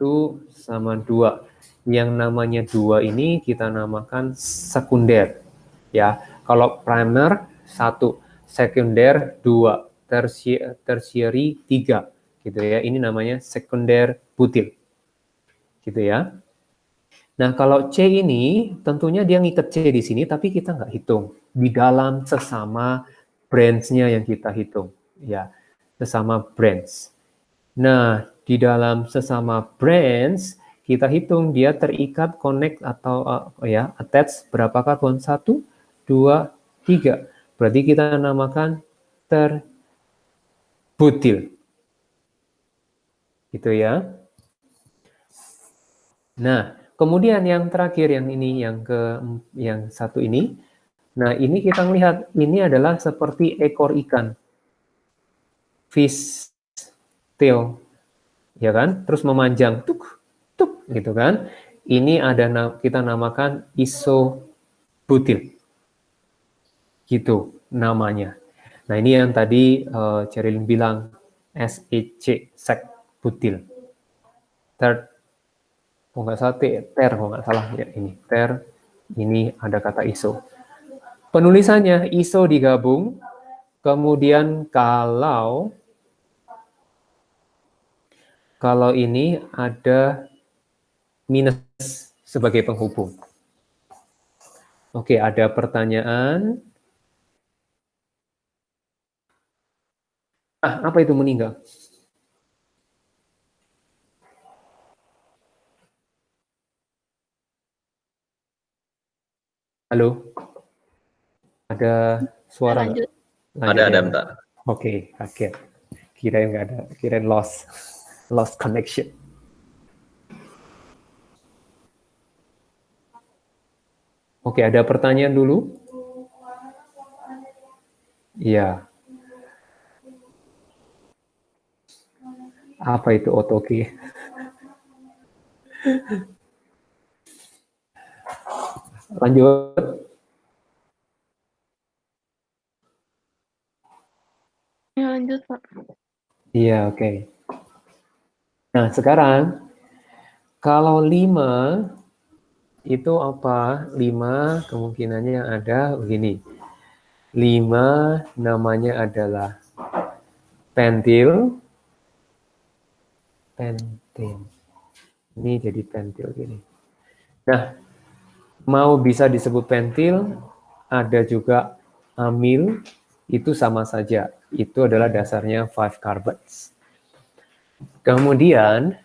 sama 2. Yang namanya 2 ini kita namakan sekunder. Ya, kalau primer 1, sekunder 2, tertiary 3. Gitu ya. Ini namanya sekunder butil. Gitu ya. Nah, kalau C ini tentunya dia ngikat C di sini, tapi kita nggak hitung di dalam sesama branch-nya yang kita hitung, ya, sesama branch. Nah, di dalam sesama branch kita hitung dia terikat, connect atau ya attach berapa karbon? 1, 2, 3. Berarti kita namakan terbutil. Gitu ya. Nah, kemudian yang terakhir yang ini yang satu ini. Nah, ini kita melihat ini adalah seperti ekor ikan. Fish tail. Ya kan? Terus memanjang tuk tuk gitu kan. Ini ada kita namakan isobutil. Gitu namanya. Nah, ini yang tadi Cerilin bilang SEC, sek butil. Third, nggak salah ter, kalau nggak salah ya ini ter, ini ada kata iso. Penulisannya iso digabung, kemudian kalau ini ada minus sebagai penghubung. Oke, ada pertanyaan? Apa itu meninggal? Halo? Ada suara Lanjut. nggak? Ada ya? bentar. Oke, kaget. Kirain nggak ada, kirain lost connection. Oke, ada pertanyaan dulu? Iya. Apa itu otoki? Lanjut. Ya, lanjut, Pak. Iya, oke. Nah, sekarang kalau 5 itu apa? 5 kemungkinannya ada begini. 5 namanya adalah pentil. Ini jadi pentil gini. Nah, mau bisa disebut pentil, ada juga amil, itu sama saja. Itu adalah dasarnya 5 carbons. Kemudian,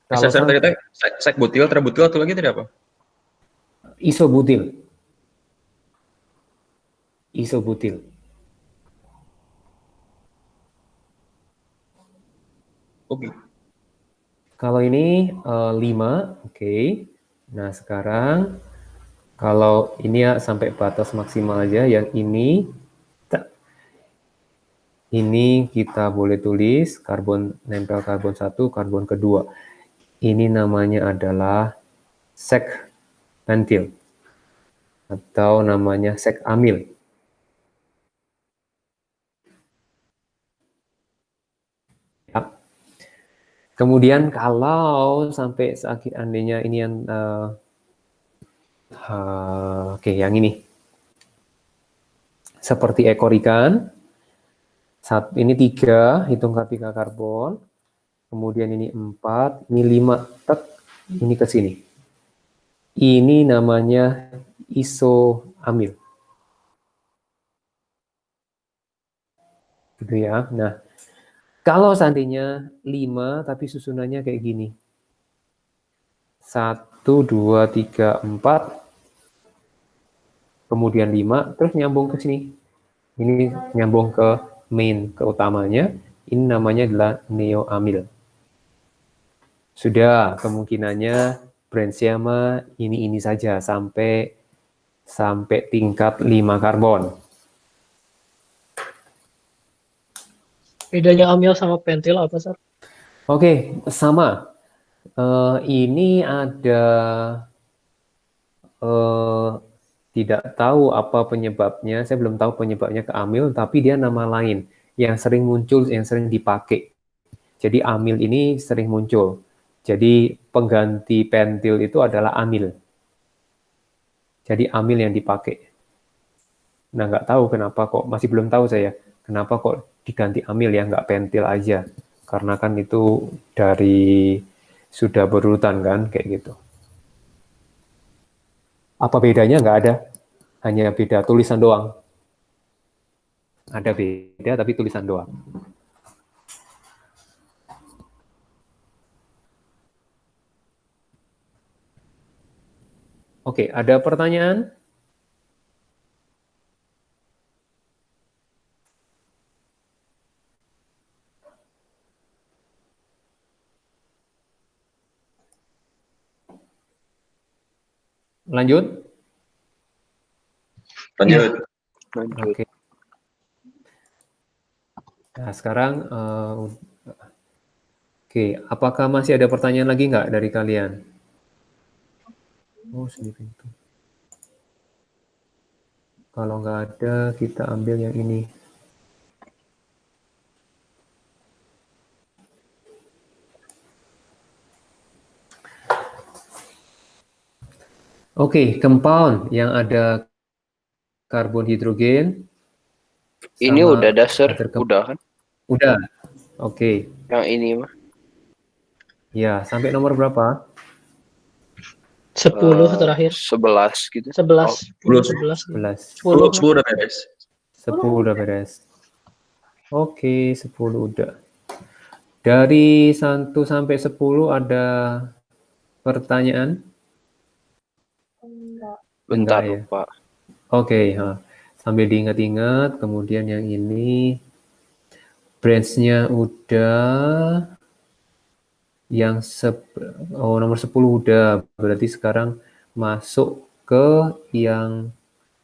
kalau Sir, tadi sekbutil, terbutil, atau lagi tadi apa? isobutil. Isobutil. Oke. Kalau ini 5, oke. Nah, sekarang kalau ini ya sampai batas maksimal aja, yang ini kita boleh tulis karbon nempel karbon 1, karbon kedua. Ini namanya adalah sek pentil atau namanya sek amil. Ya. Kemudian kalau sampai seandainya ini yang oke, yang ini seperti ekor ikan. Ini 3, hitung 3 karbon. Kemudian ini 4, ini 5, ini ke sini. Ini namanya isoamil. Gitu ya. Nah, kalau seandainya 5 tapi susunannya kayak gini. 1, 2, 3, 4. Kemudian 5, terus nyambung ke sini. Ini nyambung ke main, ke utamanya. Ini namanya adalah neoamil. Sudah, kemungkinannya branchnya mah ini saja sampai tingkat 5 karbon. Bedanya amil sama pentil apa, Sir? Oke, sama. Ini ada tidak tahu apa penyebabnya. Saya belum tahu penyebabnya ke amil, tapi dia nama lain yang sering muncul, yang sering dipakai. Jadi amil ini sering muncul. Jadi pengganti pentil itu adalah amil. Jadi amil yang dipakai. Nah, nggak tahu kenapa kok, masih belum tahu saya, kenapa kok diganti amil ya, nggak pentil aja. Karena kan itu dari sudah berurutan kan, kayak gitu. Apa bedanya? Nggak ada. Hanya beda tulisan doang. Ada beda, tapi tulisan doang. Oke, ada pertanyaan? Lanjut? Lanjut. Oke. Nah, sekarang, oke, apakah masih ada pertanyaan lagi nggak dari kalian? Oh, sini pintu. Kalau nggak ada, kita ambil yang ini. Oke, compound yang ada karbon hidrogen. Ini sama udah dasar, other udah kan? Udah. Oke. Yang ini mah. Ya, sampai nomor berapa? 10 terakhir. 11 gitu. 11. 10. 11. 11. 10 udah beres. 10 udah beres. Oke, 10 udah. Dari 1 sampai 10 ada pertanyaan? Enggak. Bentar Enggak ya? lupa. Oke, sambil diingat-ingat, kemudian yang ini branch-nya udah, yang nomor 10 udah, berarti sekarang masuk ke yang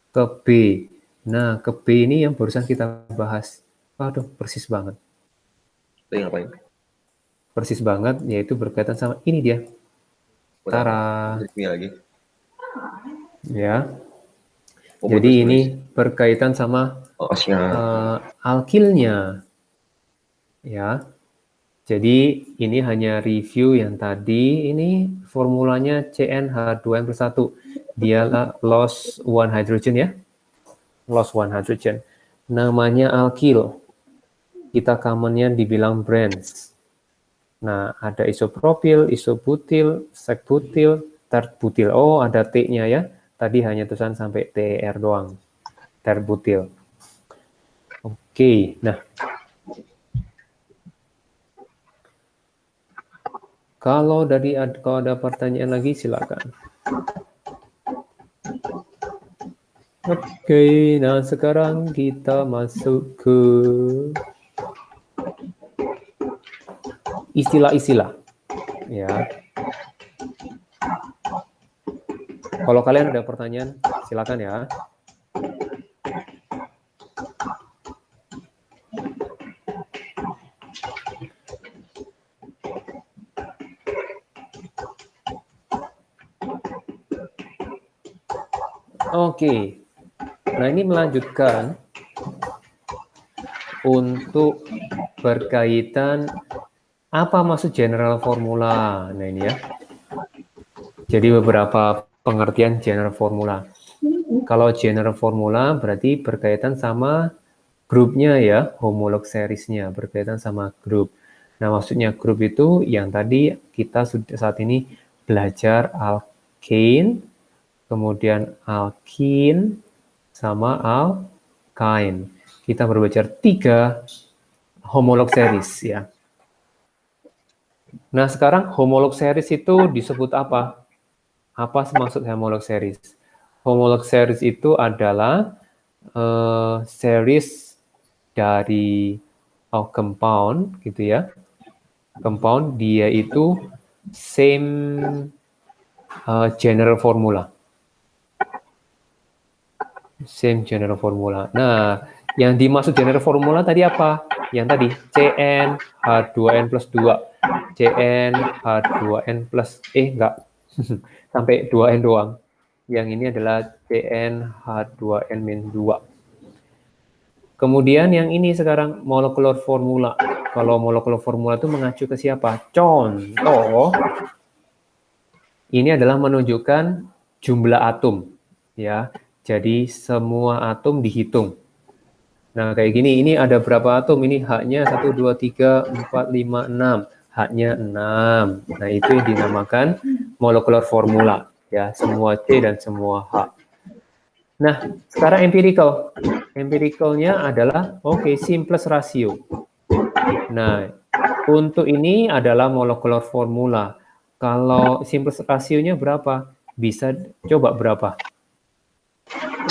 ke B. Nah, ke B ini yang barusan kita bahas. Waduh, persis banget. Tadi ngapain? Persis banget, yaitu berkaitan sama ini dia. Buat Tara. apa? Ini lagi. Ya. Oh, Jadi buat ini tulis. berkaitan sama Oh, siap. alkilnya. Ya. Jadi ini hanya review yang tadi, ini formulanya CnH2n+1. Dia loss one hydrogen ya. Loss one hydrogen. Namanya alkil. Kita commonnya dibilang branch. Nah, ada isopropil, isobutil, sekbutil, terbutil. Oh, ada T-nya ya. Tadi hanya tulisan sampai TR doang. Terbutil. Oke, nah. Kalau ada pertanyaan lagi, silakan. Oke, nah sekarang kita masuk ke istilah-istilah. Ya. Kalau kalian ada pertanyaan, silakan ya. Oke. Nah, ini melanjutkan untuk berkaitan apa maksud general formula. Nah, ini ya. Jadi beberapa pengertian general formula. Kalau general formula berarti berkaitan sama grupnya ya, homolog seriesnya, berkaitan sama grup. Nah, maksudnya grup itu yang tadi kita sudah saat ini belajar alkane, kemudian alkin, sama alkyne. Kita belajar 3 homolog series ya. Nah, sekarang homolog series itu disebut apa? Apa maksud homolog series? Homolog series itu adalah series dari compound gitu ya. Compound dia itu same general formula. Same general formula. Nah, yang dimaksud general formula tadi apa? Yang tadi CnH2n+2. CnH2n+, enggak. Sampai 2n doang. Yang ini adalah CnH2n-2. Kemudian yang ini sekarang molecular formula. Kalau molecular formula itu mengacu ke siapa? Contoh, ini adalah menunjukkan jumlah atom. Ya, jadi semua atom dihitung. Nah, kayak gini, ini ada berapa atom? Ini H-nya 1, 2, 3, 4, 5, 6. H-nya 6. Nah, itu yang dinamakan molecular formula. Ya, semua C dan semua H. Nah, sekarang empirical. Empiricalnya adalah, simplest ratio. Nah, untuk ini adalah molecular formula. Kalau simplest ratio-nya berapa? Bisa coba berapa?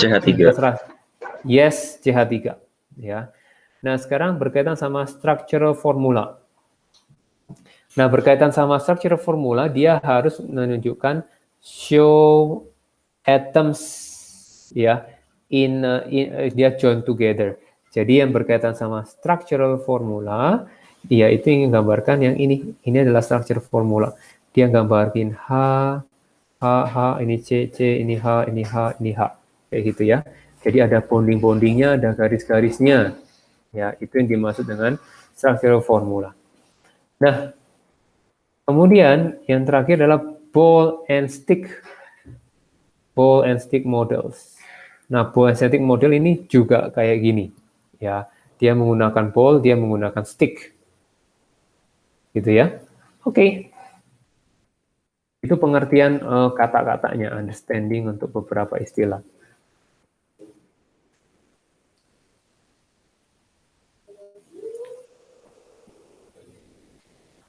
CH3. Yes, CH3. Ya. Nah, sekarang berkaitan sama structural formula. Nah, berkaitan sama structural formula, dia harus menunjukkan show atoms ya dia join together. Jadi yang berkaitan sama structural formula, dia itu ingin gambarkan yang ini. Ini adalah structural formula. Dia gambarkan H, ini C, ini H, ini H, ini H. Kayak gitu ya. Jadi ada bonding-bondingnya, ada garis-garisnya. Ya, itu yang dimaksud dengan structural formula. Nah, kemudian yang terakhir adalah ball and stick models. Nah, ball and stick model ini juga kayak gini. Ya, dia menggunakan ball, dia menggunakan stick. Gitu ya. Oke. Itu pengertian kata-katanya, understanding untuk beberapa istilah.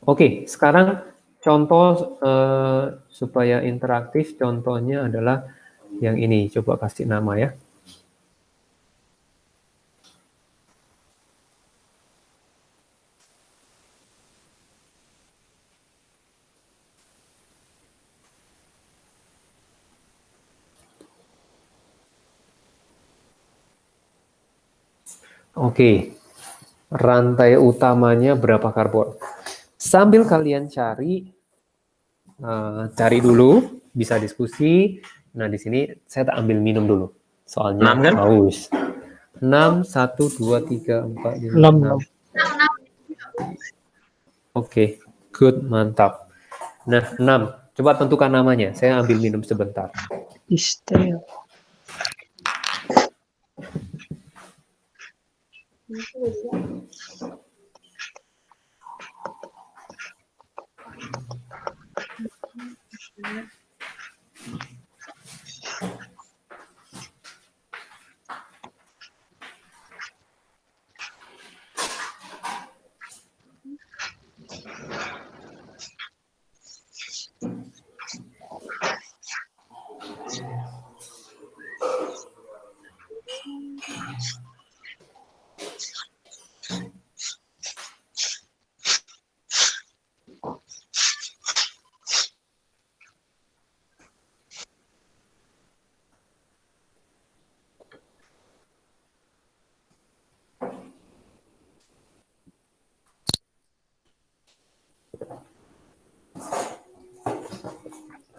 Oke, sekarang contoh supaya interaktif, contohnya adalah Yang ini, coba kasih nama ya. Oke, rantai utamanya berapa karbon? Sambil kalian cari dulu, bisa diskusi. Nah, di sini saya tak ambil minum dulu, soalnya 6 kan? haus. 6, 1, 2, 3, 4, 5, 6. 6. Oke, good, mantap. Nah, 6. Coba tentukan namanya. Saya ambil minum sebentar. Istri.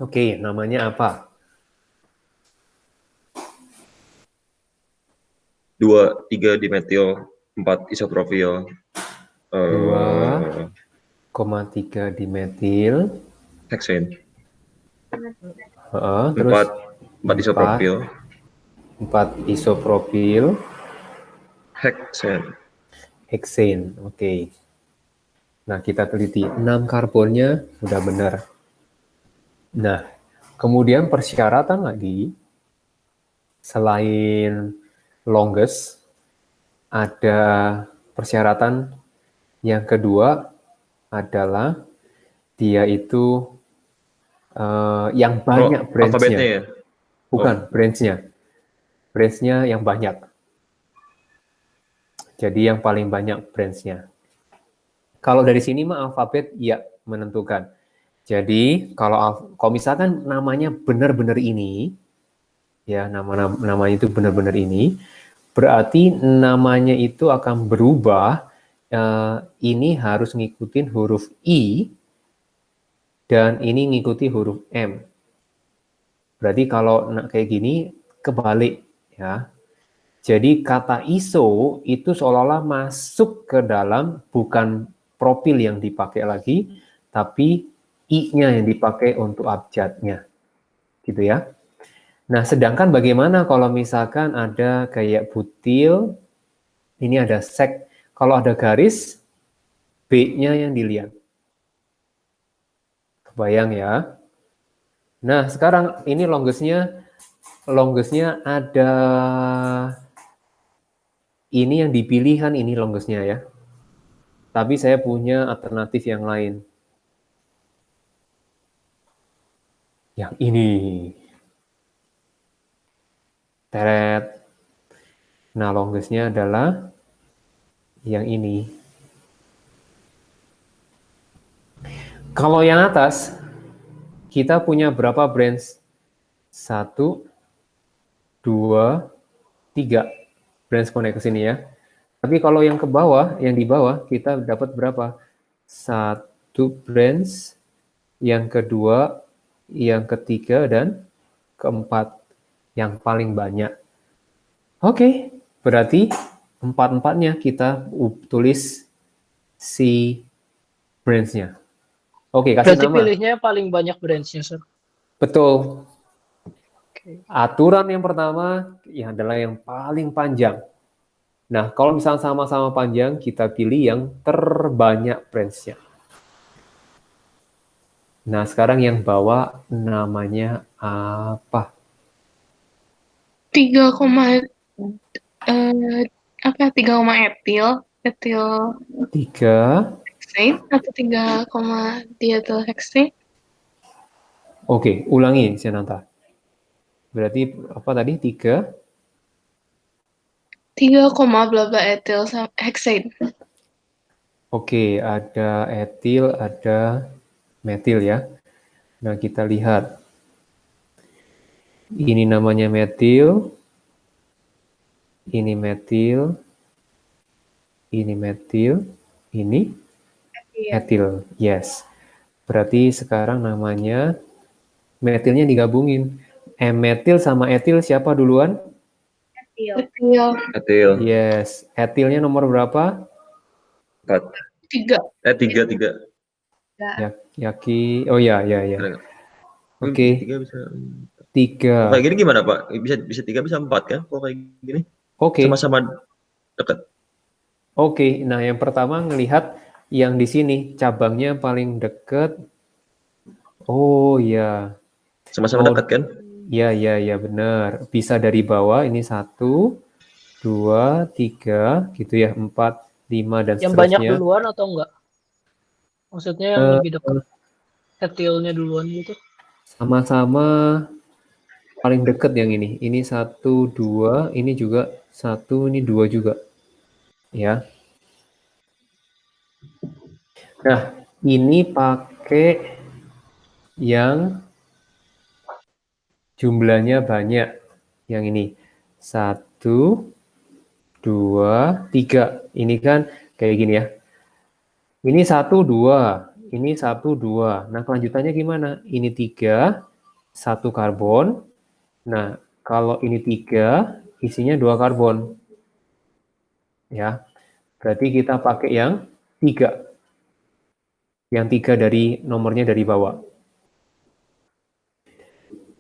Oke, namanya apa? 2, 3 dimetil, 4 isopropil. 2,3 dimetil. Heksen. Terus 4 isopropil. 4 isopropil. Heksen. Heksen, oke. Nah, kita teliti 6 karbonnya udah benar. Nah, kemudian persyaratan lagi, selain longest, ada persyaratan yang kedua adalah dia itu yang banyak Alfabetnya branch-nya. ya? Bukan, branch-nya. Branch-nya yang banyak. Jadi yang paling banyak branch-nya. Kalau dari sini mah alfabet ya menentukan. Jadi kalau misalkan namanya benar-benar ini, ya namanya itu benar-benar ini, berarti namanya itu akan berubah. Ini harus ngikutin huruf I dan ini ngikuti huruf M. Berarti kalau kayak gini kebalik ya. Jadi kata iso itu seolah-olah masuk ke dalam bukan propil yang dipakai lagi, tapi I-nya yang dipakai untuk abjadnya. Gitu ya. Nah, sedangkan bagaimana kalau misalkan ada kayak butil, ini ada sek, kalau ada garis, B-nya yang dilihat. Kebayang ya. Nah, sekarang ini longestnya ada, ini yang dipilih kan ini longestnya ya. Tapi saya punya alternatif yang lain. Yang ini. Teret. Nah, longestnya adalah yang ini. Kalau yang atas, kita punya berapa branch? 1, 2, 3 branch connect ke sini ya. Tapi kalau yang ke bawah, yang di bawah, kita dapat berapa? 1 branch, yang kedua, yang ketiga, dan keempat. Yang paling banyak. Oke, berarti empat-empatnya kita tulis si branch-nya. Oke, kasih Berarti nama. pilihnya paling banyak branch-nya, Sir. Betul. Oke. Aturan yang pertama ya adalah yang paling panjang. Nah, kalau misalnya sama-sama panjang, kita pilih yang terbanyak branch-nya. Nah, sekarang yang bawah namanya apa? 3, etil 3. hexane atau 3, dietil hexane. Oke, ulangi, Senanta. Berarti apa tadi? 3. 3, bla bla etil sama heksain. Oke, ada etil, ada metil ya. Nah, kita lihat. Ini namanya metil. Ini metil. Ini metil. Ini Iya. etil. Yes. Berarti sekarang namanya metilnya digabungin. Metil sama etil siapa duluan? Etil. Etil Etil. Yes. Etilnya nomor berapa? 4. 3. 3. Yaki. Oh ya, ya, ya. Oke. 3 bisa. 3. Kayak gini gimana, Pak? Bisa 3 bisa 4 kan? Kalau kayak gini. Oke. Sama-sama dekat. Oke. Nah, yang pertama ngelihat yang di sini cabangnya paling dekat. Oh ya. Sama-sama dekat kan? Ya, ya, ya, benar. Bisa dari bawah, ini 1, 2, 3, gitu ya, 4, 5, dan Yang banyak seterusnya. duluan atau enggak? Maksudnya yang lebih dekat etilnya duluan gitu. Sama-sama paling dekat yang ini. Ini 1, 2, ini juga 1, ini 2 juga. Ya. Nah, ini pakai yang jumlahnya banyak. Yang ini 1, 2, 3. Ini kan kayak gini ya. Ini 1, 2. Ini 1, 2. Nah, kelanjutannya gimana? Ini 3, 1 karbon. Nah, kalau ini 3, isinya 2 karbon. Ya, berarti kita pakai yang 3. Yang 3 dari nomornya dari bawah.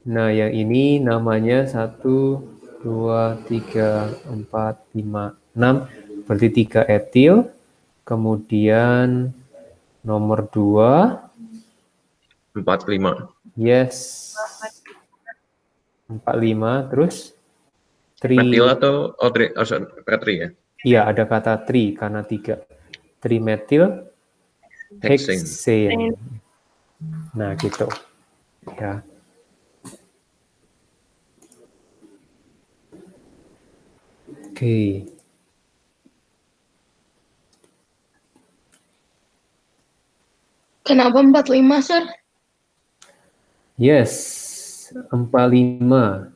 Nah, yang ini namanya 1, 2, 3, 4, 5, 6. Berarti 3 etil. Kemudian nomor 2. 4, 5. Yes. 4, 5. Terus? Metil atau tri ya? Iya, ada kata tri karena 3. Trimetil hexane. Nah, gitu. Ya. Oke. Kenapa 45, Sir? Yes, 45.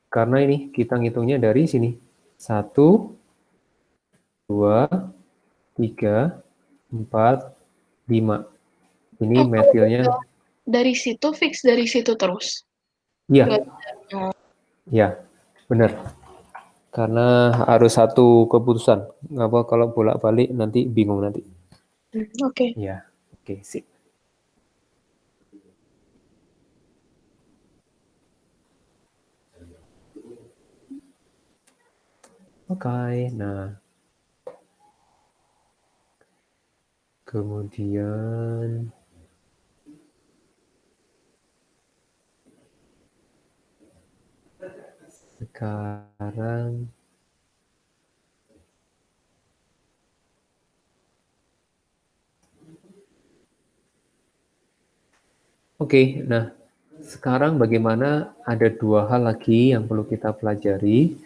Karena ini kita ngitungnya dari sini. 1, 2, 3, 4, 5. Ini metilnya. Dari situ fix dari situ terus. Iya. Ya, benar. Karena harus satu keputusan. Apa kalau bolak-balik nanti bingung nanti. Oke. Ya, oke, sip. Oke, nah. Kemudian sekarang oke, nah sekarang bagaimana ada 2 hal lagi yang perlu kita pelajari.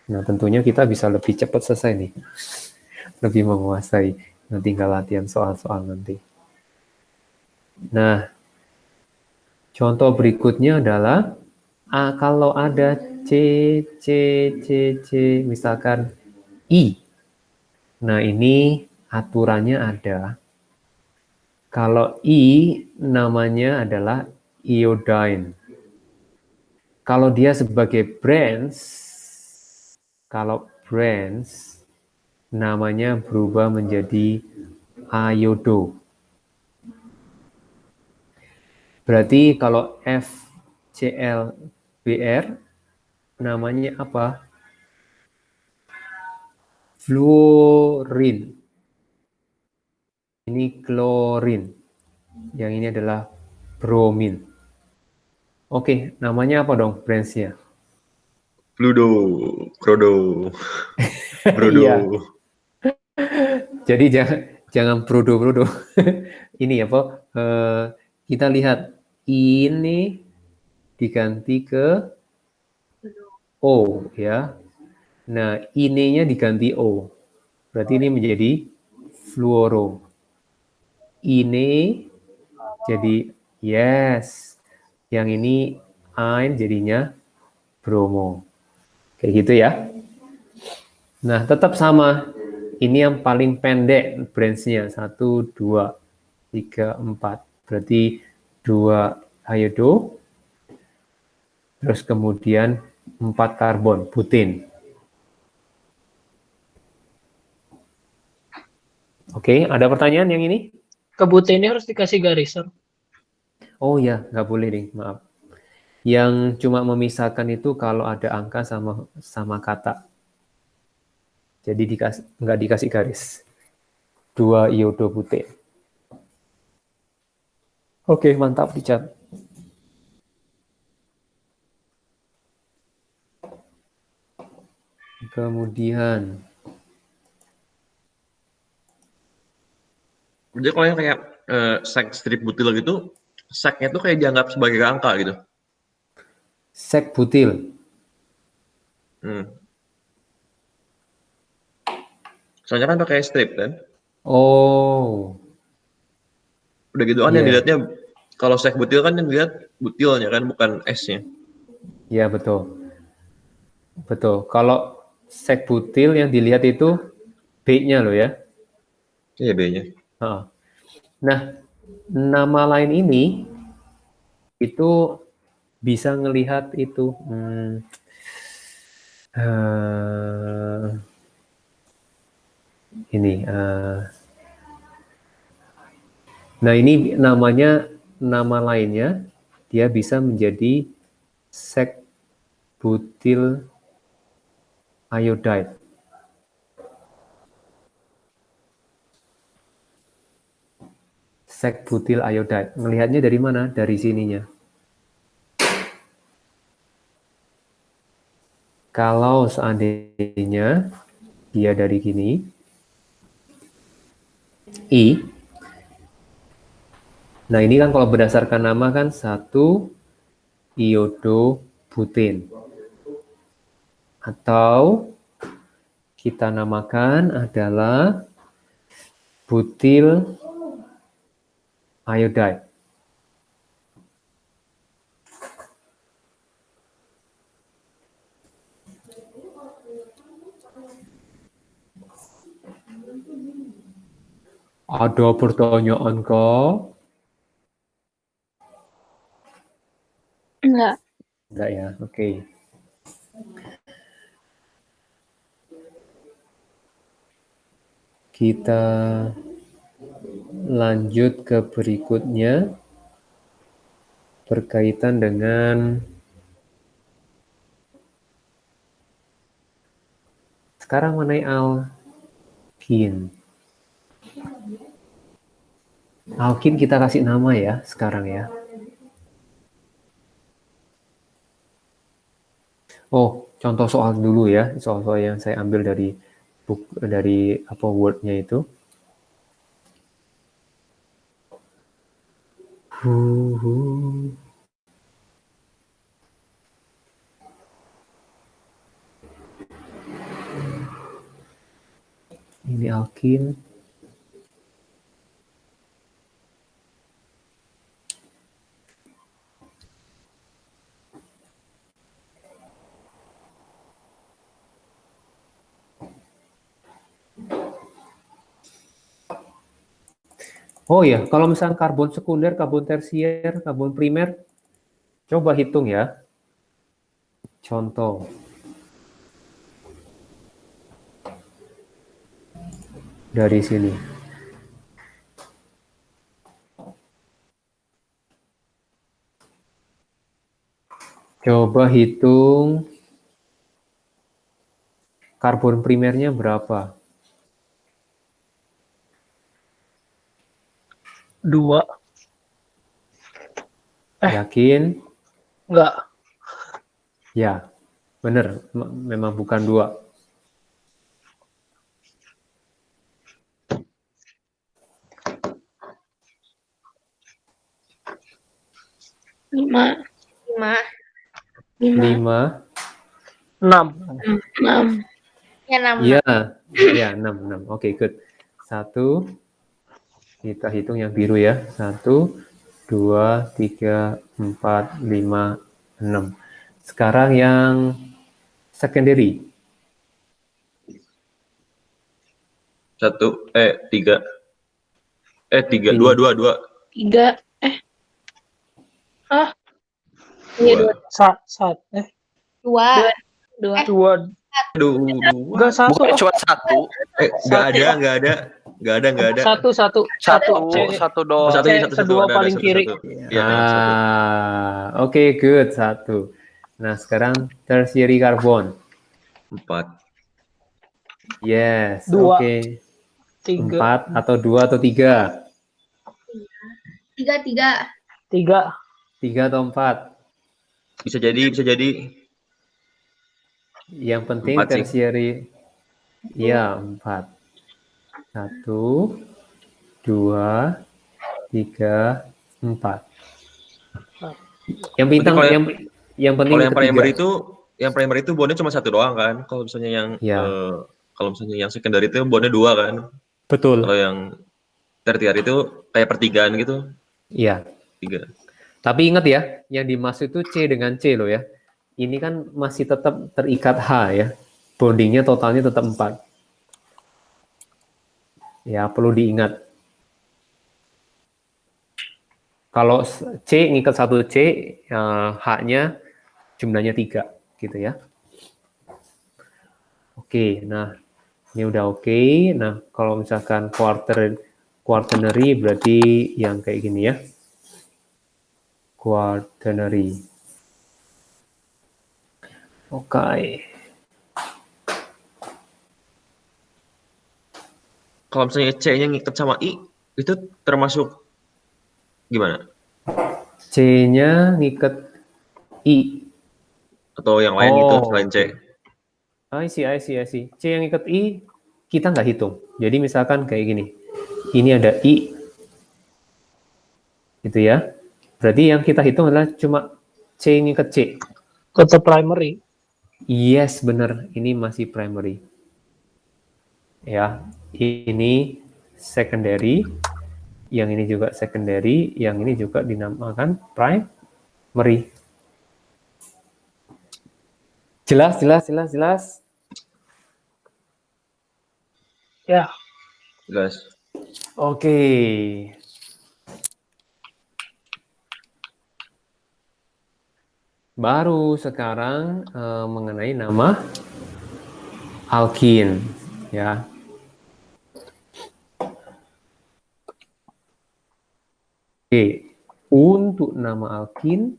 Nah, tentunya kita bisa lebih cepat selesai nih. Lebih menguasai. Nah, tinggal latihan soal-soal nanti. Nah, contoh berikutnya adalah kalau ada C, misalkan I. Nah, ini aturannya ada. Kalau I namanya adalah iodine. Kalau dia sebagai branch, namanya berubah menjadi iodo. Berarti kalau FClBr namanya apa? Fluorin. Ini klorin. Yang ini adalah bromin. Oke, namanya apa dong branch-nya? Fludo, Krodo, Brodo. Iya. Jadi jangan brodo. Ini apa? Kita lihat ini diganti ke O ya. Nah, ine-nya diganti O. Berarti ini menjadi fluoro. Ine jadi yes. Yang ini ein jadinya bromo. Kayak gitu ya. Nah, tetap sama. Ini yang paling pendek branch-nya. 1, 2, 3, 4. Berarti 2 iodo. Terus kemudian 4 karbon, butin. Oke, ada pertanyaan yang ini? Kebut ini harus dikasih garis, Sir. Oh ya, nggak boleh nih, maaf. Yang cuma memisahkan itu kalau ada angka sama kata. Jadi nggak dikasih garis. 2 iodo butin. Oke, mantap dicat. Kemudian, Jadi kalau yang kayak sek strip butil gitu, seknya tuh kayak dianggap sebagai angka gitu. sek butil. Hmm. Soalnya kan pakai strip kan. Oh, Udah gitu kan yang iya. dilihatnya kalau sek butil kan yang dilihat butilnya kan bukan S-nya. Ya, betul. Betul. Kalau sek butil yang dilihat itu B-nya loh ya. Iya B-nya. Nah, nama lain ini itu bisa ngelihat itu ini. Nah, ini namanya nama lainnya dia bisa menjadi sek butil iodide. Sek butil iodide. Melihatnya dari mana? Dari sininya. Kalau seandainya dia dari gini, I. Nah, ini kan kalau berdasarkan nama kan 1 iodo butin. Atau kita namakan adalah butil iodide. Ada pertanyaan kah? Enggak. Enggak ya, oke. Kita lanjut ke berikutnya berkaitan dengan sekarang mengenai alkin. Alkin kita kasih nama ya sekarang ya. Oh, contoh soal dulu ya, soal-soal yang saya ambil dari Word-nya itu. Ini alkin. Oh ya, kalau misalnya karbon sekunder, karbon tersier, karbon primer, coba hitung ya. Contoh. Dari sini. Coba hitung karbon primernya berapa? 2. Yakin? Enggak. Ya, benar. Memang bukan 2. Lima. 5. 5. 5. 6. 6. Ya 6. Iya, ya 6. Oke, good. 1, kita hitung yang biru ya. 1, 2, 3, 4, 5, 6. Sekarang yang secondary. 3. 3. Ini. 2. 3. Iya 2. 2. 2. 2. Aduh, Enggak 1. Bukan cuma 1. Nggak ada. 1. Satu doang. Satu, C, satu, kedua ada, paling kiri. Iya, satu. Oke, good. 1. Nah, sekarang tertiary carbon. 4. Yes, 2. oke. 3. 4 atau 2 atau 3? 3. 3. 3 atau 4? Bisa jadi. Yang penting 4 sih. tertiary. Ya, 4. 1, 2, 3, 4. Yang bintang, Berarti yang penting Kalau yang ketiga. primer itu bondnya cuma 1 doang kan. Kalau misalnya Ya. kalau misalnya yang secondary itu bondnya 2 kan. Betul. Kalau yang tertiary itu kayak pertigaan gitu. Iya. 3. Tapi ingat ya, yang dimaksud itu C dengan C loh ya. Ini kan masih tetap terikat H ya. Bondingnya totalnya tetap 4. Ya, perlu diingat. Kalau C ngikat 1 C, H-nya jumlahnya 3 gitu ya. Oke, nah ini udah oke. Nah, kalau misalkan quaternary berarti yang kayak gini ya. Quaternary. Oke. Kalau misalnya C-nya ngikat sama I, itu termasuk gimana? C-nya ngikat I. Atau yang lain gitu selain C? I see. C yang ngikat I, kita nggak hitung. Jadi misalkan kayak gini. Ini ada I. Gitu ya. Berarti yang kita hitung adalah cuma C ngikat C. Tetap primary. Yes, benar. Ini masih primary. Ya, ini secondary. Yang ini juga secondary. Yang ini juga dinamakan primary. Jelas. Ya. Jelas. Oke. Baru sekarang mengenai nama alkin, ya. Oke, untuk nama alkin,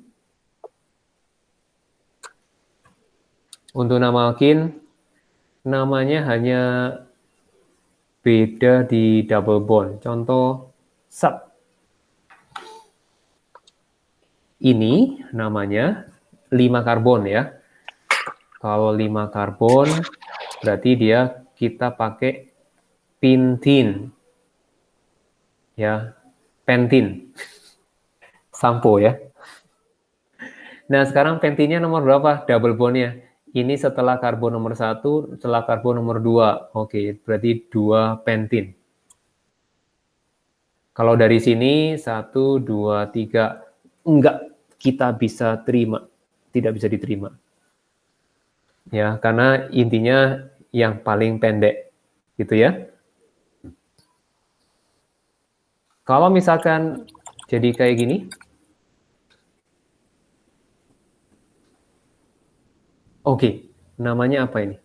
namanya hanya beda di double bond. Contoh sub. Ini namanya 5 karbon ya. Kalau 5 karbon berarti kita pakai pentin. Ya, pentin. Sampo ya. Nah, sekarang pentinnya nomor berapa? Double bondnya. Ini setelah karbon nomor 1, setelah karbon nomor 2. Oke, berarti 2 pentin. Kalau dari sini 1, 2, 3. Enggak kita bisa terima. Tidak bisa diterima. Ya, karena intinya yang paling pendek. Gitu ya. Kalau misalkan jadi kayak gini. Oke, namanya apa ini?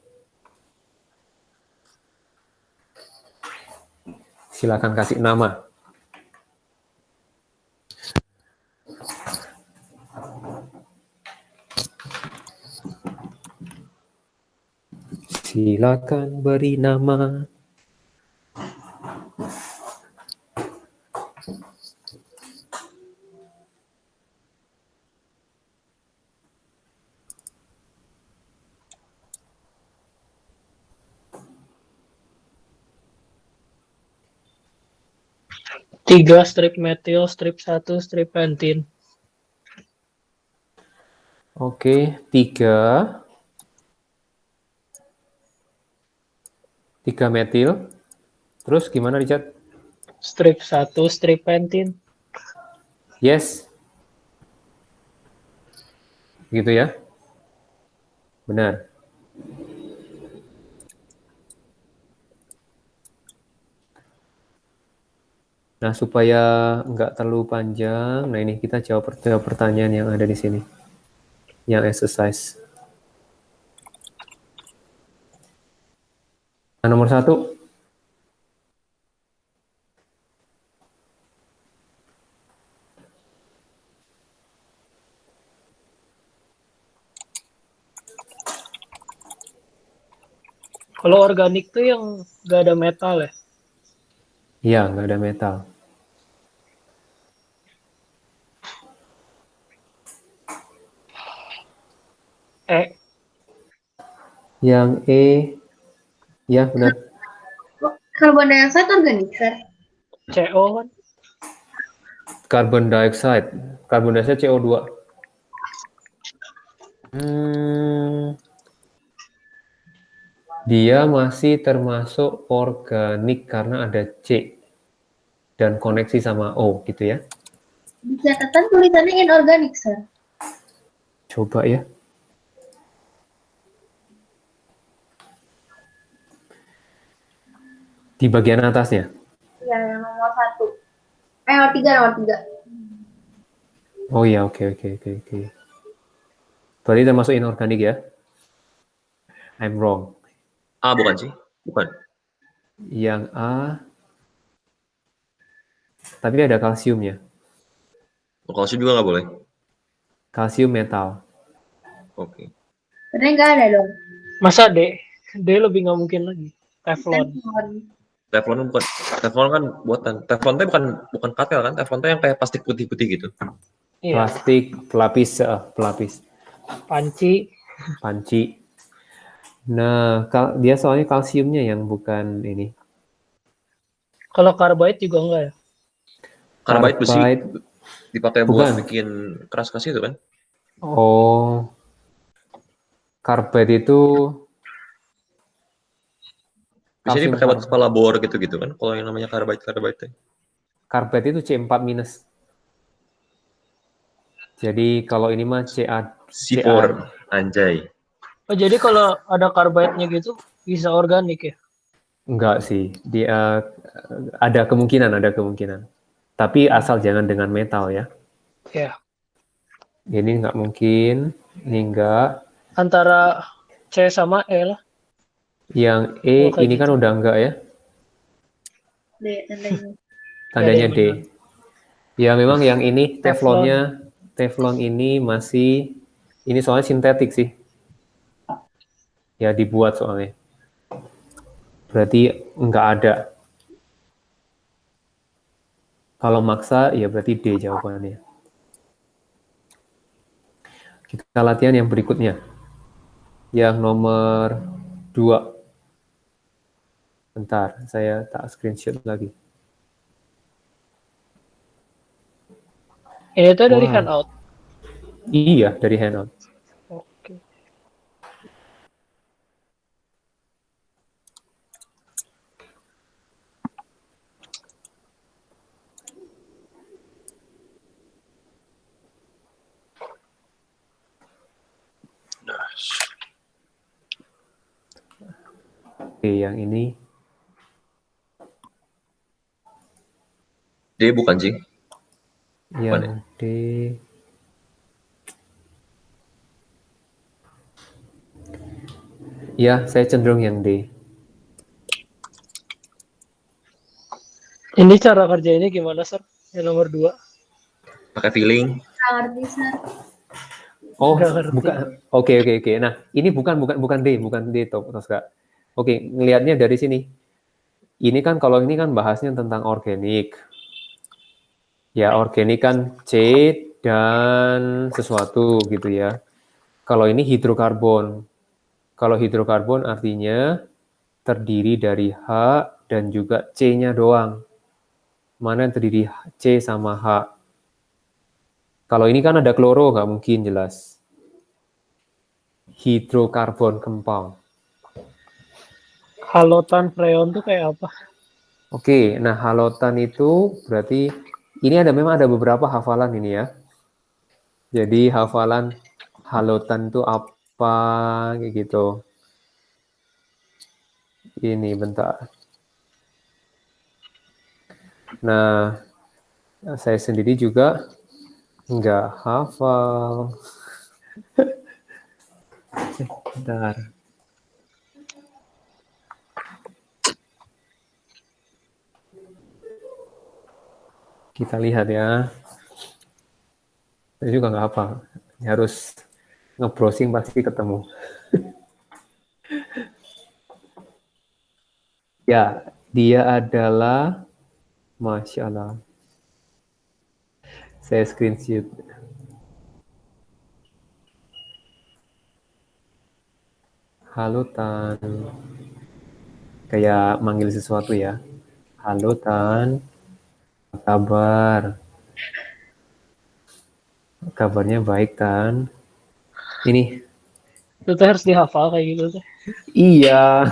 Silakan kasih nama. Silakan beri nama. Tiga strip metil, strip 1, strip pentin. Oke, 3 3 metil. Terus gimana Richard? Strip 1, strip pentin. Yes. Gitu ya? Benar. Nah, supaya nggak terlalu panjang, nah ini kita jawab pertanyaan yang ada di sini. Yang exercise. Nah, nomor 1. Kalau organik tuh yang nggak ada metal ya? Iya, nggak ada metal. Yang E, ya benar. Karbon dioksida organik, Sir. CO kan? Carbon dioxide. Carbon dioxide CO2. Dia masih termasuk organik karena ada C dan koneksi sama O gitu ya. Di catatan tulisannya inorganik, Sir. Coba ya. Di bagian atasnya. Ya, yang nomor 1. Nomor 3, nomor 3. Oh iya, oke. Berarti termasuk inorganik ya? I'm wrong. A bukan sih? Bukan. Yang A, tapi ada kalsiumnya. Kalsium juga nggak boleh. Kalsium metal. Oke. Sebenarnya nggak ada dong. Masa D? D lebih nggak mungkin lagi. Teflon. Teflon bukan. Teflon kan buatan. Teflon itu bukan katel kan? Teflon itu yang kayak plastik putih-putih gitu. Iya. Plastik, pelapis. Panci. Nah, dia soalnya kalsiumnya yang bukan ini. Kalau carbide juga enggak ya? Carbide besi dipakai buat Bukan. bikin keras itu kan? Oh, carbide itu Biasanya kalsium dipakai buat kepala bor gitu-gitu kan? Kalau yang namanya carbide. Carbide itu C4-. Jadi kalau ini mah C4, anjay. Oh, jadi kalau ada carbide-nya gitu bisa organik ya? Enggak sih, dia ada kemungkinan. Tapi asal jangan dengan metal ya. Ya. Ini nggak mungkin, ini enggak. Antara C sama E lah. Yang E ini kan udah enggak ya? D, tandanya. Tandanya D. Ya memang yang ini Teflon. Teflon ini masih, ini soalnya sintetik sih. Ya dibuat soalnya. Berarti enggak ada. Kalau maksa ya berarti D jawabannya. Kita latihan yang berikutnya. Yang nomor 2. Bentar, saya tak screenshot lagi. Ini tuh dari handout. Iya, dari handout. Oke. Oke, yang ini. D bukan sih? Yang D. Ya, saya cenderung yang D. Ini cara kerjanya gimana, Sir? Yang nomor 2. Pakai feeling. Ngerti, Sir. Oh, bukan. Oke. Nah, ini bukan D, Tosca. Oke, ngelihatnya dari sini. Ini kan kalau ini kan bahasnya tentang organik. Ya, organik kan C dan sesuatu gitu ya. Kalau ini hidrokarbon. Kalau hidrokarbon artinya terdiri dari H dan juga C-nya doang. Mana yang terdiri C sama H? Kalau ini kan ada kloro, nggak mungkin jelas. Hidrokarbon compound. Halotan Freon tuh kayak apa? Oke, nah halotan itu berarti ini memang ada beberapa hafalan ini ya. Jadi hafalan halotan itu apa kayak gitu. Ini bentar. Nah, saya sendiri juga nggak hafal. Bentar. Kita lihat ya. Saya juga nggak hafal. Harus nge-browsing pasti ketemu. Ya, dia adalah, Masya Allah. Saya screenshot. Halo Tan. Kayak manggil sesuatu ya. Halo Tan. Apa kabar? Kabarnya baik Tan. Ini. Itu tuh harus dihafal kayak gitu tuh. Iya.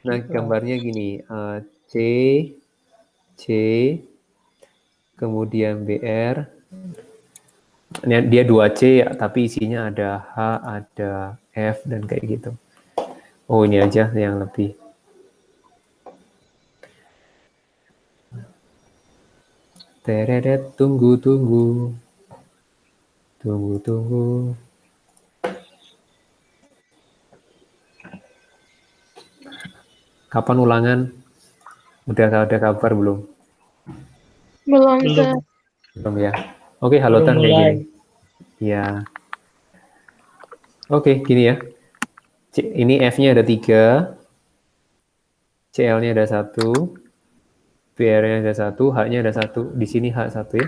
Nah, gambarnya gini. C, C, kemudian BR. Dia 2C, tapi isinya ada H, ada F, dan kayak gitu. Oh, ini aja yang lebih. Teredet, tunggu. Tunggu. Kapan ulangan? Udah ada kabar belum? Belum, Belum. Sir. Belum ya. Oke, halo Tan kayak gini. Ya. Oke, gini ya. Ini F-nya ada 3. CL-nya ada 1. BR-nya ada 1, H-nya ada 1. Di sini H1 ya.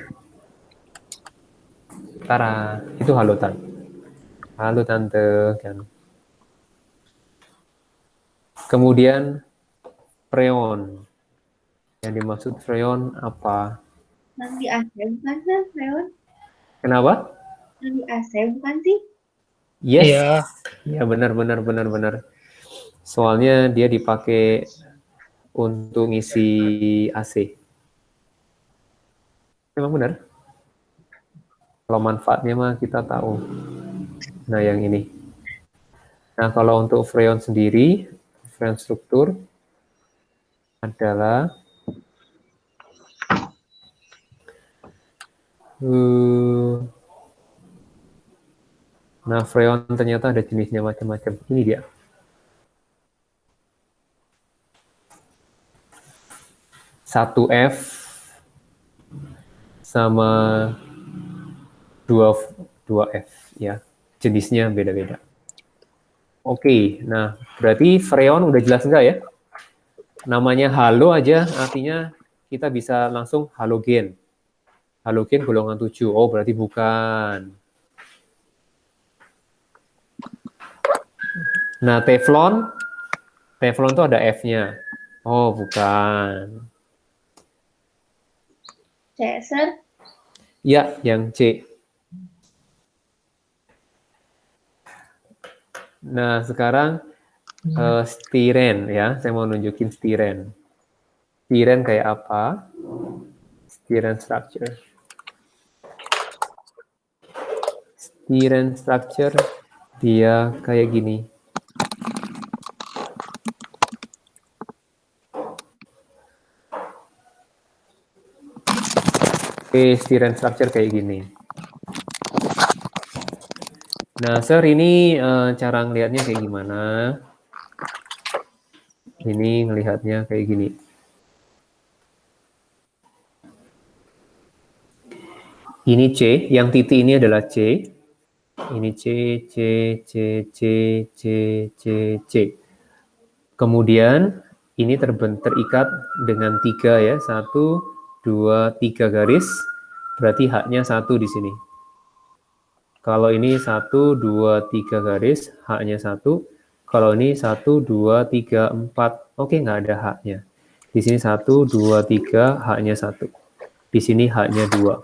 Tara, itu halo Tan. Halo Tante kan. Kemudian freon. Yang dimaksud freon apa? Yang di AC bukan sih, Freon? Kenapa? Yang di AC bukan sih? Yes. Iya. Ya benar. Soalnya dia dipakai untuk ngisi AC. Memang benar. Kalau manfaatnya mah kita tahu. Nah, yang ini. Nah, kalau untuk freon sendiri, freon struktur adalah nah, freon ternyata ada jenisnya macam-macam. Ini dia. Satu F sama 2F ya. Jenisnya beda-beda. Oke, nah berarti freon udah jelas enggak ya? Namanya halo aja artinya kita bisa langsung halogen. Halogen golongan 7. Oh, berarti bukan. Nah, teflon itu ada F-nya. Oh, bukan. C, Sir. Ya, yang C. Nah, sekarang stiren ya. Saya mau nunjukin stiren. Stiren kayak apa? Stiren structure. Stiren structure dia kayak gini. Oke, stiren structure kayak gini. Nah, Sir, ini cara ngelihatnya kayak gimana? Ini ngelihatnya kayak gini. Ini C, yang titik ini adalah C. Ini C. Kemudian ini terikat dengan 3 ya. 1, 2, 3 garis. Berarti H-nya 1 di sini. Kalau ini 1, 2, 3 garis, H-nya 1. Kalau ini 1, 2, 3, 4. Oke, nggak ada H-nya. Di sini 1, 2, 3, H-nya 1. Di sini H-nya 2.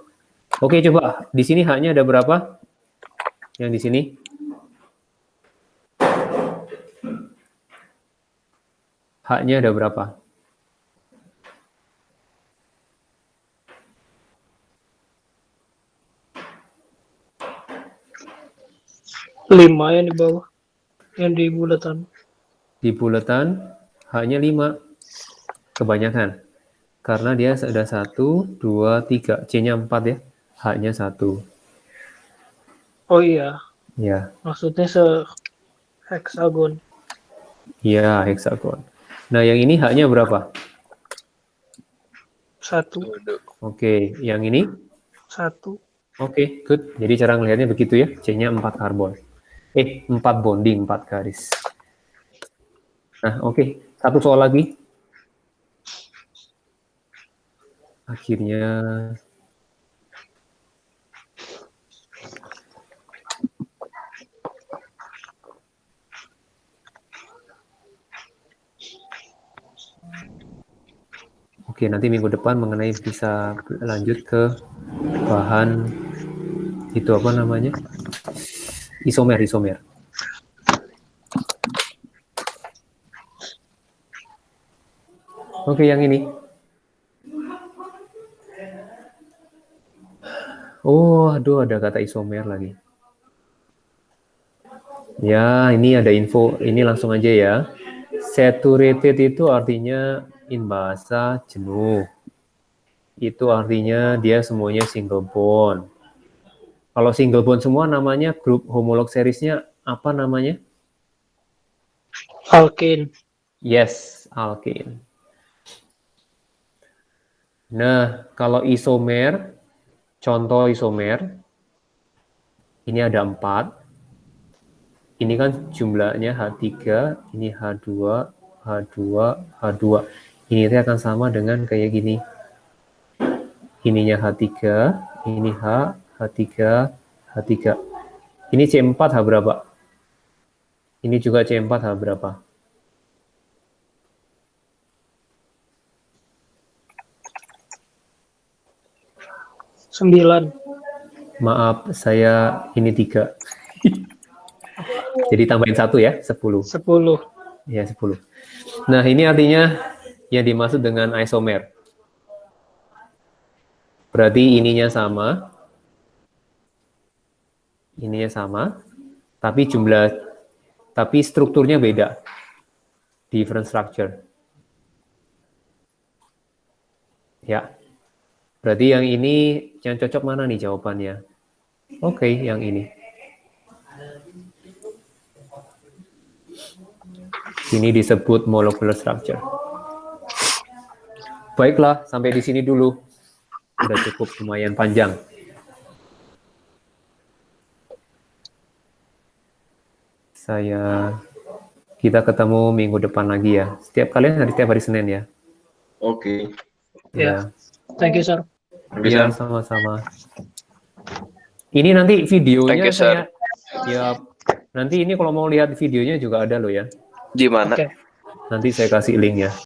Oke, coba. Di sini H-nya ada berapa? Yang di sini? H-nya ada berapa? Lima yang di bawah, yang di bulatan. Di bulatan H-nya 5. Kebanyakan. Karena dia sudah 1, 2, 3. C-nya 4 ya. H-nya 1. Oh iya, Ya, maksudnya heksagon. iya heksagon. Nah, yang ini H-nya berapa? 1, Oke, yang ini? 1. Oke, good. Jadi cara ngelihatnya begitu ya. C-nya 4 karbon. 4 bonding, 4 garis. Nah, oke. Satu soal lagi. Akhirnya oke, nanti minggu depan mengenai bisa lanjut ke bahan itu apa namanya? Isomer. Oke, yang ini. Oh, aduh, ada kata isomer lagi. Ya, ini ada info. Ini langsung aja ya. Saturated itu artinya in bahasa jenuh. Itu artinya dia semuanya single bond. Kalau single bond semua namanya grup homolog seriesnya apa namanya? Alkane. Yes, alkane. Nah, kalau isomer, contoh isomer, ini ada 4. Ini kan jumlahnya H3, ini H2, H2, H2. Ini akan sama dengan kayak gini. Ininya H3, ini H, H3, H3. Ini C4 H berapa? Ini juga C4 H berapa? Sembilan. Maaf, saya ini 3. Jadi tambahin 1 ya, 10. 10. Ya, 10. Nah, ini artinya yang dimaksud dengan isomer. Berarti ininya sama, tapi strukturnya beda. Different structure. Ya. Berarti yang ini yang cocok mana nih jawabannya? Oke, yang ini. Ini disebut molecular structure. Baiklah, sampai di sini dulu. Udah cukup lumayan panjang. Kita ketemu minggu depan lagi ya. Setiap hari Senin ya. Oke. Ya. Thank you, sir. Iya, sama-sama. Ini nanti videonya Thank you, sir. ya nanti ini kalau mau lihat videonya juga ada loh ya. Di mana? Oke. Nanti saya kasih link ya.